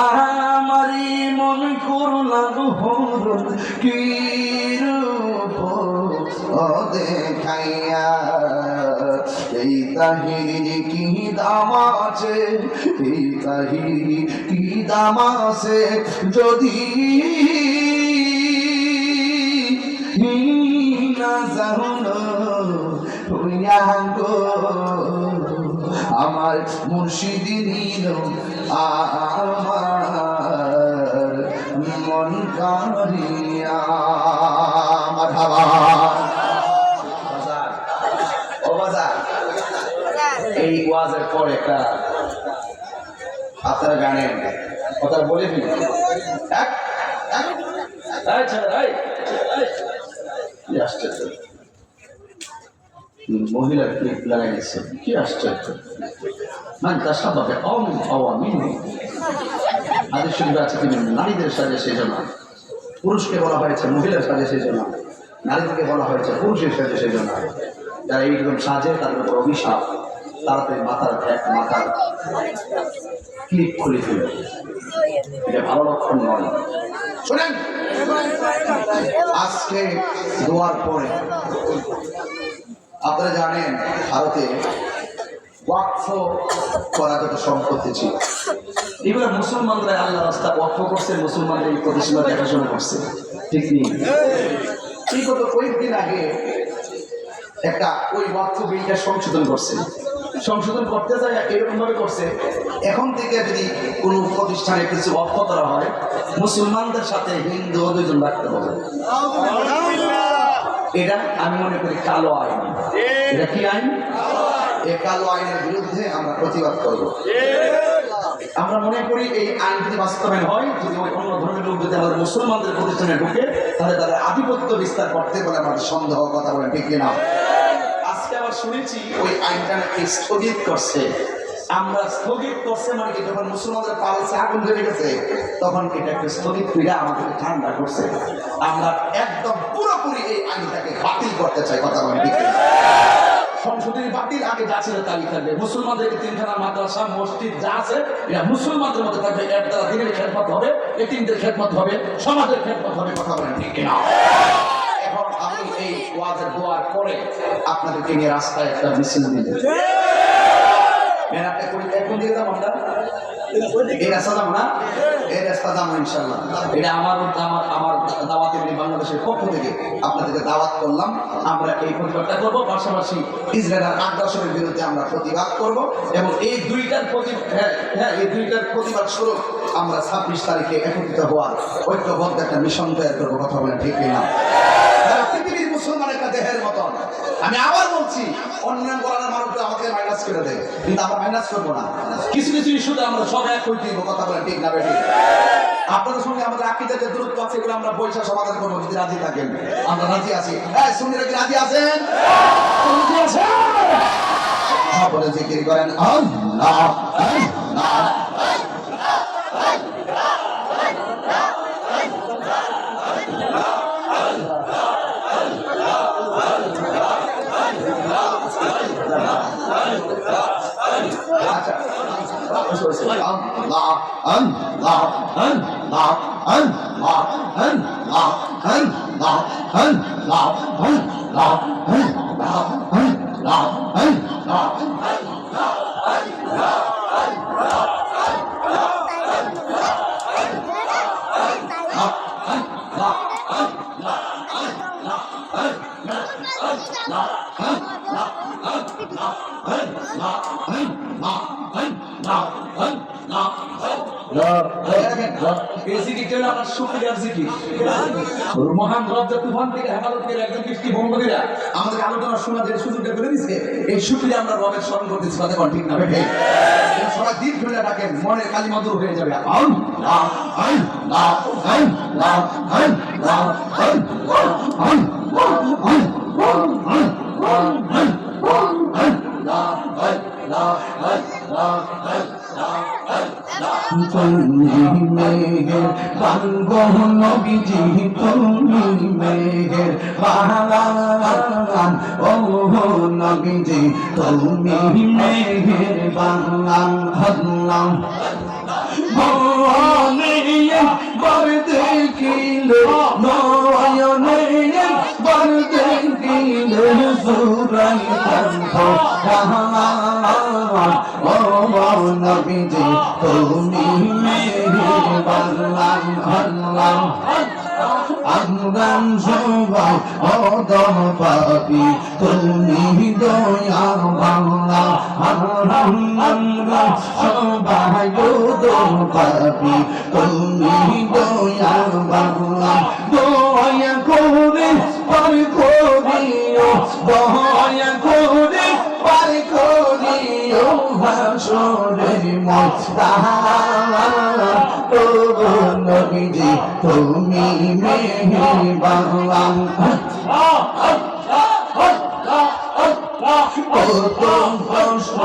আমারি মন করলা হরণ কি রূপ দেখাইয়া, এই তাহিরি কি দাম আছে, এই তাহিরি কি দাম আছে, যদি না জানো হইয়া গো আমার মুর্শিদি নিল আমার মন কারিয়া। মারহাবা। এই ওয়াজের পর একটা আপনারা জানেন কথা বলে দিন, মহিলার ক্লিপ লাগাই দিচ্ছে, কি আশ্চর্য। মানে তার স্বভাবে আদেশ আছে তিনি নারীদের সাজে সেজন্য, পুরুষকে বলা হয়েছে মহিলার সাজে সেজন্য, নারীদেরকে বলা হয়েছে পুরুষের সাজে সেজন্য। যারা এইরকম সাজে তাদের উপর অভিশাপ, তাড়াতাড়ি মাথার ক্লিপ খুলে ফেলে, এটা ভালো লক্ষণ নয়। শোনেন, আজকে দোয়ার পরে আপনারা জানেন ভারতে ওয়াকফ করা যত সম্পত্তি ছিল এগুলো মুসলমানরা আল্লাহ রাস্তা ওয়াকফ করছে, মুসলমানরা এই প্রতিষ্ঠান দেখাশোনা করছে, ঠিক নেই? এই গত কয়েকদিন আগে একটা ওই ওয়াকফ বিলটা সংশোধন করতে যায় এরকম ভাবে করছে, এখন থেকে যদি কোনো প্রতিষ্ঠানে কিছু ওয়াকফ করা হয় মুসলমানদের সাথে হিন্দু দুজন রাখতে হবে। এটা আমি মনে করি কালো আইন। এটা কি আইন? এই কালো আইনের বিরুদ্ধে আমরা প্রতিবাদ করব। আমরা মনে করি এই আইন যদি বাস্তবায়ন হয়, যদি ওই অন্য ধর্মের লোক যদি আমাদের মুসলমানদের প্রতিষ্ঠানে ঢুকে তাহলে তাদের আধিপত্য বিস্তার করতে বলে আমাদের সন্দেহ, কথা বলেন ঠিক কিনা? আজকে আবার শুনেছি ওই আইনটা স্থগিত করছে। আমরা স্থগিত করছে মানে কি, যখন মুসলমানদের পালসে আগুন ধরে গেছে তখন এটাকে স্থগিত করে আমাদেরকে ঠান্ডা করছে। আমরা একদম পুরোপুরি এই আইনটাকে বাতিল করতে চাই, কথা বলেন ঠিক কিনা? সংশোধনী বাতিল, আগে যা ছিল তাই থাকবে। মুসলমানদেরকে তিনখানা মাদ্রাসা মসজিদ যা আছে এটা মুসলমানদের মধ্যে থাকবে। এর দ্বারা দিনের খেদমত হবে, এতিমদের খেদমত হবে, সমাজের খেদমত হবে, কথা বলেন ঠিক কিনা? এখন আমি এই ওয়াজের দোয়ার পরে আপনাদেরকে নিয়ে রাস্তায় একটা মিছিল দিই। এখন দিয়ে যাবো আমরা এই রাস্তা যাবো না, এই রাস্তা যাবো ইনশাল্লাহ। এটা আমার দাওয়াত বাংলাদেশের পক্ষ থেকে আপনাদেরকে দাওয়াত করলাম। আমরা এই প্রতিবাদটা করবো, পাশাপাশি ইসরায়েলের আগ্রাসনের বিরুদ্ধে আমরা প্রতিবাদ করব এবং এই দুইটার প্রতিবাদ স্বরূপ আমরা 26 তারিখে একত্রিত হওয়ার ঐক্যবদ্ধ একটা মিশন তৈরি করবো, কথা বলেন ঠিক কিনা? পৃথিবীর মুসলমান একটা দেহের মতন। আমি আবার বলছি, অন্যান্য বলার মানুষ আমাকে মাইনাস করে দেয়, কিন্তু আমরা মাইনাস করবো না। কিছু কিছু ইস্যুতে আমরা সব এক হয়ে দিব, কথা বলেন ঠিক না বেঠিক? আপনাদের সঙ্গে আমাদের আকীদার যে দূরত্ব আছে এগুলো আমরা বৈশা সমাধান করবো যদি রাজি থাকেন। আমরা রাজি আছি। এই সুন্নিরা কি রাজি আছেন? রাজি আছেন? বলে জিকির করেন আল্লাহ আল্লাহ। মহান রব্জা তুফান থেকে হেমালতের একজন বৃষ্টি ভঙ্গীরা আমাদের আলোচনা শোনাদের সুযোগটা করে দিচ্ছে। এই সুযোগে আমরা রবের স্মরণ করতেছি, কথা কোন ঠিক না বেঠে? সবাই দিন ধরে ডাকেন, মনের কালী মধুর হয়ে যাবে। আল্লাহ আল্লাহ আল্লাহ আল্লাহ তুমি মেঘের বাঙ্গো নবীজি, তুমি মেঘের বাগান ও নবীজি, তুমি মেঘের বাগান। আল্লাহ মনে বার দেখিলে নয়নে বার দেখিলে সুরাই কণ্ঠ ও নবীজি, তুমি মেঘের বাগান। আল্লাহ আমরান সবাই অদম পাপি, তুমি দয়া বাংলা। আমরা সবাই অদম পাপি, তুমি দয়া বাংলা। দয়া করে পার করিও, দয়া করে পার করিও হাসরের ময়দান। ও নবীজি, তুমি মেহেরবান। কত কষ্ট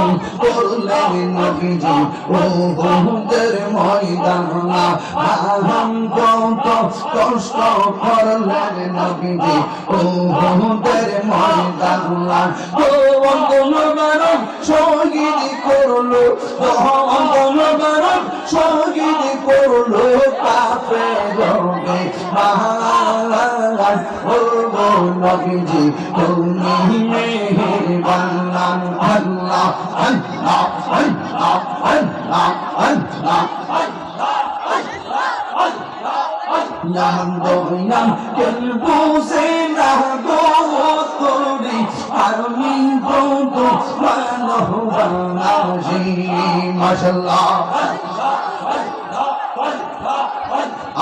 করলেন নবীজি উহুদের ময়দানে, কত কষ্ট করলেন নবীজি উহুদের ময়দানে। শহীদ করলো, শহীদ করলো কাফের ও নবীজি, তুমি মেহেরবান। আল্লাহ আল্লাহ আল্লাহ আল্লাহ আল্লাহ নাম দয়াম কেন বুঝে না গো তোরি, আমি বন্ধু ভালোবাসি। মাশাআল্লাহ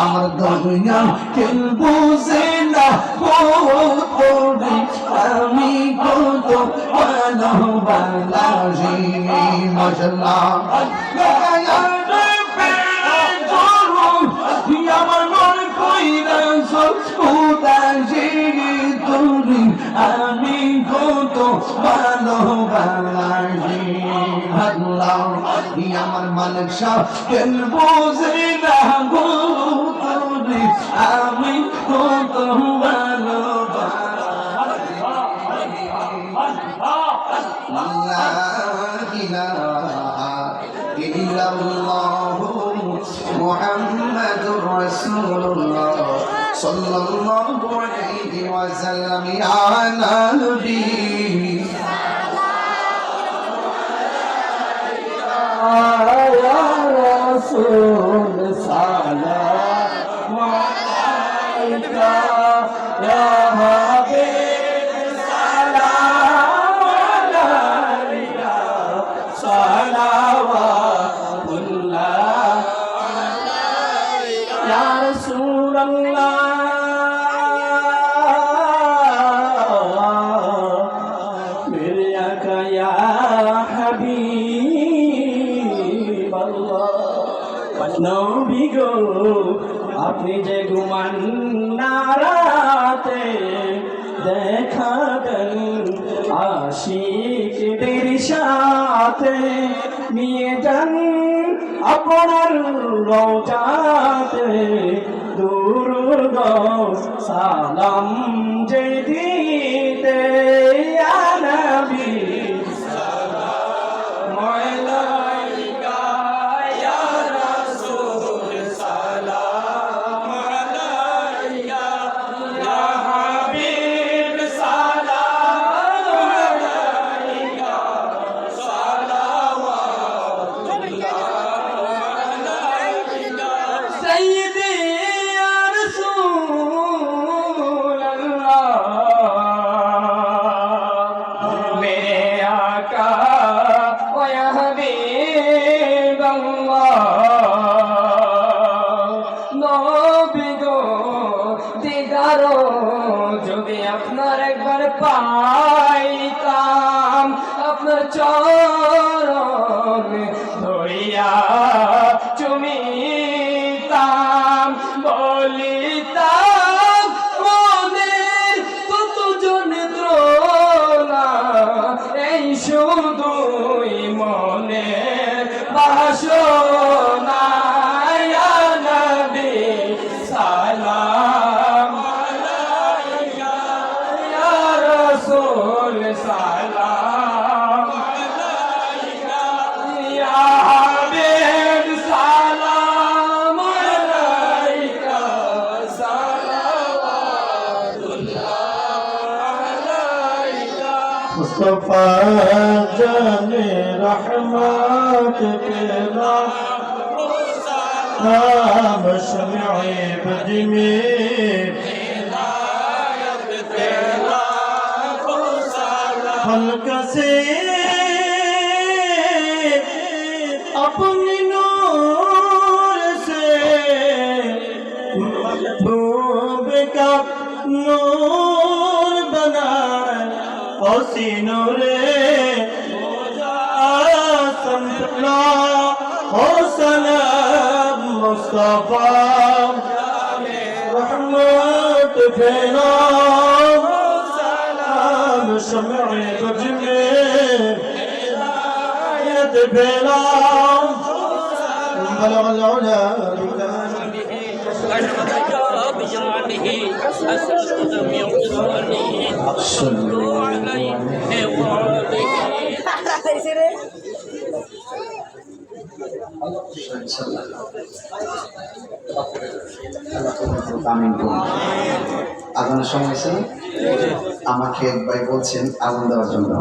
আমার দয়া কেন বুঝে না গো তোরি, আমি বন্ধু ভালোবাসি। মাশাআল্লাহ আমার মন কইরা উদাসী তুমি, আমি কত ভালোবাসি। আল্লাহ আমার মালিক শাহ কেন বোঝে না গো তুমি, আমি কত ভালোবাসি। লা ইলাহা ইল্লাল্লাহু মুহাম্মাদুর রাসূলুল্লাহ সাল্লাল্লাহু আলাইহি ওয়াসাল্লাম। ইয়া নবী ইয়া রাসূল সালাম আলাইকা, ইয়া হাবিব সালাম আলাইকা, সালাওয়াতুল্লাহ ইয়া রাসূলুল্লাহ। মেরে আকা ইয়া হাবিব আল্লাহ। দেখা দেন আশিকদের সাথে নিয়ে যান আপনার রওজাতে দুরূদ সালাম যে দিতে ইয়া নবী সালাম আলাইকা ইয়া রাসূল সালাম আলাইকা ইয়া হাবিব সালাম আলাইকা সালাওয়াতুল্লাহ আলাইকা সাইয়্যিদি ইয়া রাসূল আল্লাহ মেরে আকা ওয়া ইয়া হাবিব আল্লাহ নবী গো দিদারো যদি আপনার একবার পাইতাম আপনার চরণ ধরিয়া চুমিতাম বলিতাম মনের কত যন্ত্রণা এই শুধুই মনের বাসনা ইয়া নবী সালাম আলাইকা ইয়া রাসূল সালাম আলাইকা ইয়া হাবিব সালাম আলাইকা সালাওয়াতুল্লাহ আলাইকা मुस्तफा जाने रहमत के नाम शम्ए बज में फलक से अपने नूर से महबूब का नूर बनाए ओसी नूरे संतला हो सलाम मुस्तफा रहमत फैला सलाम शम्ए बज में हिदायत फैला बलग العلا আগুনের সময় হয়েছে না? আমাকে এক ভাই বলছেন আগুন দেওয়ার জন্য,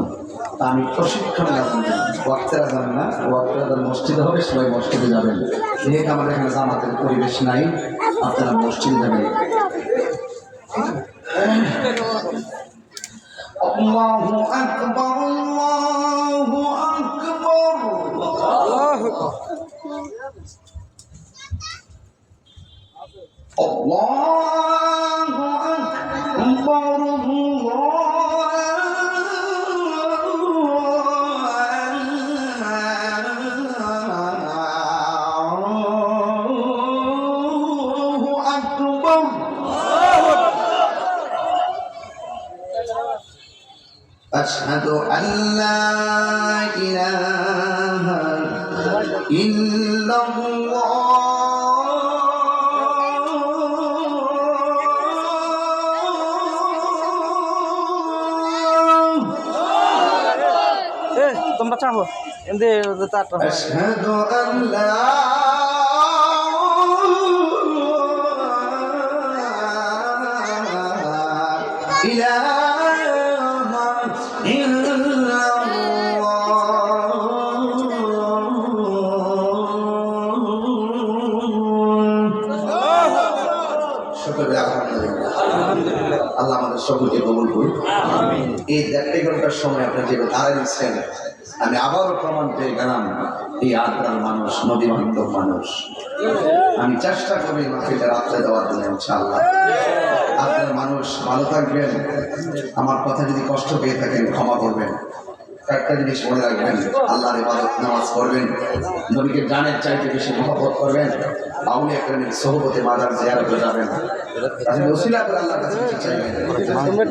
তা আমি প্রশিক্ষণ আগুন দেব। ওয়াক্তের আগুন না, ওয়াক্তের আগুন মসজিদে হবে, সবাই মসজিদে যাবেন। যেহেতু আমাদের এখানে জামাতের পরিবেশ নাই, আপনারা মসজিদে যাবেন। আল্লাহু আকবার, আল্লাহু আকবার, আল্লাহু আকবার, আল্লাহু আকবার। আশহাদু আল্লা ইলাহা ইল্লাল্লাহ তোমরা চাহো এমনি তারটা أشهد أن لا إله إلا আল্লাহ আমাদের সকলকে কবুল করুন। এই 1.5 ঘন্টার সময় আপনি যে দাঁড়াইছেন, আমি আবারও প্রমাণ পেয়ে গেলাম এই আগ্রার মানুষ নদীবান্ধব মানুষ। আমি চেষ্টা করি মাকে রাত্রে দেওয়ার জন্য ইনশাআল্লাহ। আপনার মানুষ ভালো থাকবেন। আমার কথা যদি কষ্ট পেয়ে থাকেন ক্ষমা করবেন। একটা জিনিস মনে রাখবেন, আল্লাহর ইবাদত নামাজ করবেন, নবীকে জানের চাইতে বেশি মহব্বত করবেন, আউলিয়া কেরামের সোহবতে মাজার জিয়ারতে যাবেন, তাহলে ওসিলা করে আল্লাহর কাছে কিছু চাইবেন,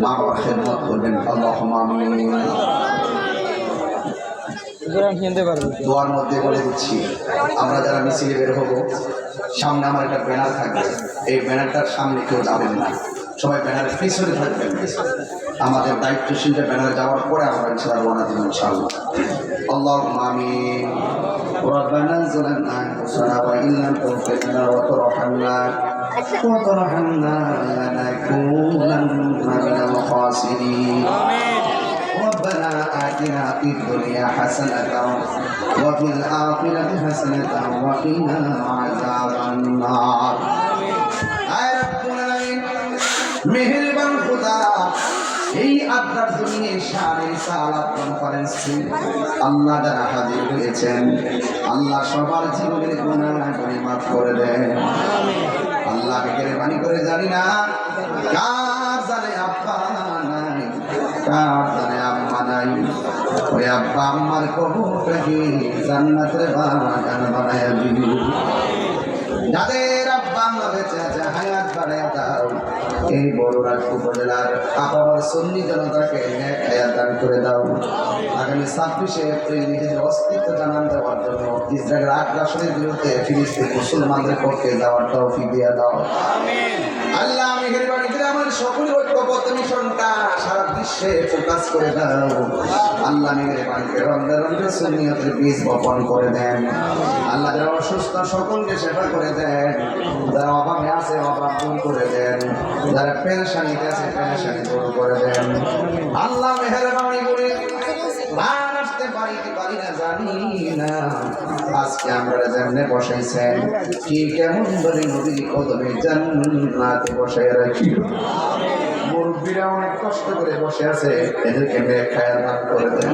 মা বাবার খেদমত করবেন। আল্লাহুম্মা আমিন। দোয়ার মধ্যে বলে দিচ্ছি, আমরা যারা মিছিলে বের হবো, সামনে আমার একটা ব্যানার থাকবে, এই ব্যানারটার সামনে কেউ যাবেন না, সবাই ব্যানারের পিছনে থাকবেন। আমাদের দায়িত্বশীলটা ব্যানারে যাওয়ার পরে আমরা ইনশাআল্লাহ রওনা দিব ইনশাআল্লাহ। আল্লাহুম্মা আমিন। ربنا ظلمنا أنفسنا وإن لم تغفر لنا وترحمنا لنكونن من الخاسرين. ربنا آتنا في الدنيا حسنة وفي الآخرة حسنة وقنا عذاب النار. আয় রব্বুল আলামিন, মেহেরবান খোদা, এই আদ্রার দুনিয়ায় শানে সালাত কনফারেন্সে আল্লাহ যারা হাজির হয়েছেন, আল্লাহ সবার জীবনের গুনাহগুলি মাফ করে দেন। আল্লাহ মেহেরবানি করে, জানি না কার জানে আব্বা নাই, কার জানে আম্মা নাই, ওই আব্বা আম্মার কবরটাকে জান্নাতের বাগান বানায়া দিন। যাদের আব্বা আম্মা বেঁচে আছে হায়াত বাড়ায়া দাও। এই বড়রাজ উপজেলার আপার সুন্নি জনতাকে নেক হায়াত দান করে দাও। আগামী 26শে এপ্রিল নিজেদের অস্তিত্ব জানান দেওয়ার জন্য ইসরায়েলের আগ্রাসনের বিরুদ্ধে ফিলিস্তিন মুসলমানদের পক্ষে যাওয়ার তৌফিক দিয়ে দাও। আল্লাহ মেহেরবানি করে আমার সকল ঐক্যবদ্ধ মিশনটা সারা বিশ্বে ফোকাস করে দাও। আল্লাহ মেহেরবানি করে রন্ধে রন্ধে সুন্নিয়তের বীজ বপন করে দেন। আল্লাহ যারা অসুস্থ সকলকে সেবা করে দেন, যারা অভাবে আছে অভাব দূর করে দেন, যারা পেরেশানিতে আছে পেরেশানি দূর করে দেন। আল্লাহ মেহেরবানি করে আর আসতে পারি কি পারি না জানি না, আজকে আমরা যেমনে বসাইছেন কি কেমন বলে নবীর কদমে জান্নাতে বসাই রাখি। মুরব্বীরা অনেক কষ্ট করে বসে আছে, এদেরকে নেক হায়াত দান করে দেন।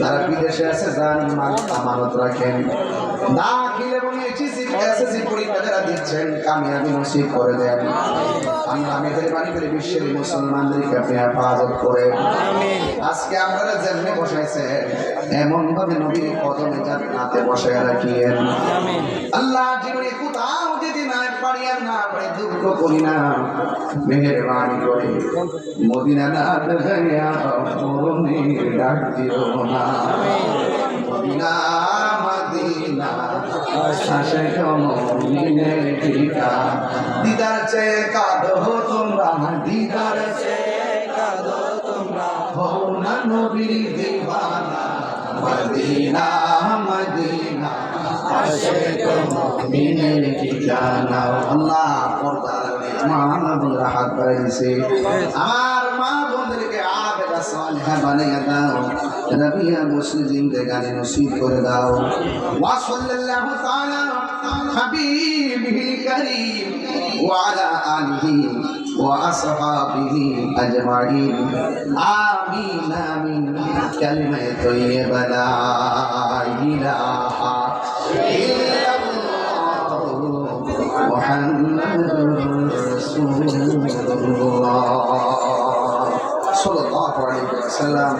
যারা বিদেশে আছে জান মাল আমানত রাখেন। দাখিল এবং এসএসসি পরীক্ষা যারা দিচ্ছেন কামিয়াবি নসিব করে দেন। আল্লাহ মেহেরবানি করে বিশ্বের মুসলমানদেরকে আপনি হেফাজত করে আজকে আপনারা যেমনে বসাইছেন এমন ভাবে নবীর কদমে জান্নাতে বসায় রাখিয়েন। আল্লাহ জীবনে কোথাও যদি না পারি আর না পারি দুঃখ করি না, মেহেরবানি করে মদিনা না দেখাইয়া মরণের ডাক দিও না। মদিনা মদিনা আশা কমনে টিকা, দিদার চেয়ে কাঁদো তোমরা, দিদার চেয়ে কাঁদো তোমরা, হও না নবীর দিওয়ানা। মদিনা মদিনা আশা কমনে টিকা নাও। আল্লাহ পর্দার মা বোনরা হাত বাড়িয়েছে, আমার মা বোনদেরকে আবেদা সালেহা বানিয়ে দাও, রাবিয়া মুসলিম দেগানে নসিব করে দাও। ওয়া সাল্লাল্লাহু তাআলা হাবিবিল কারীম ওয়া আলা আলিহি ওয়া আসহাবিহি আজমাইন। আমিন আমিন। কালিমা তাইয়্যিবা লা ইলাহা ইল্লাল্লাহ মুহাম্মাদুর রাসূলুল্লাহ সাল্লাল্লাহু আলাইহি ওয়াসাল্লাম।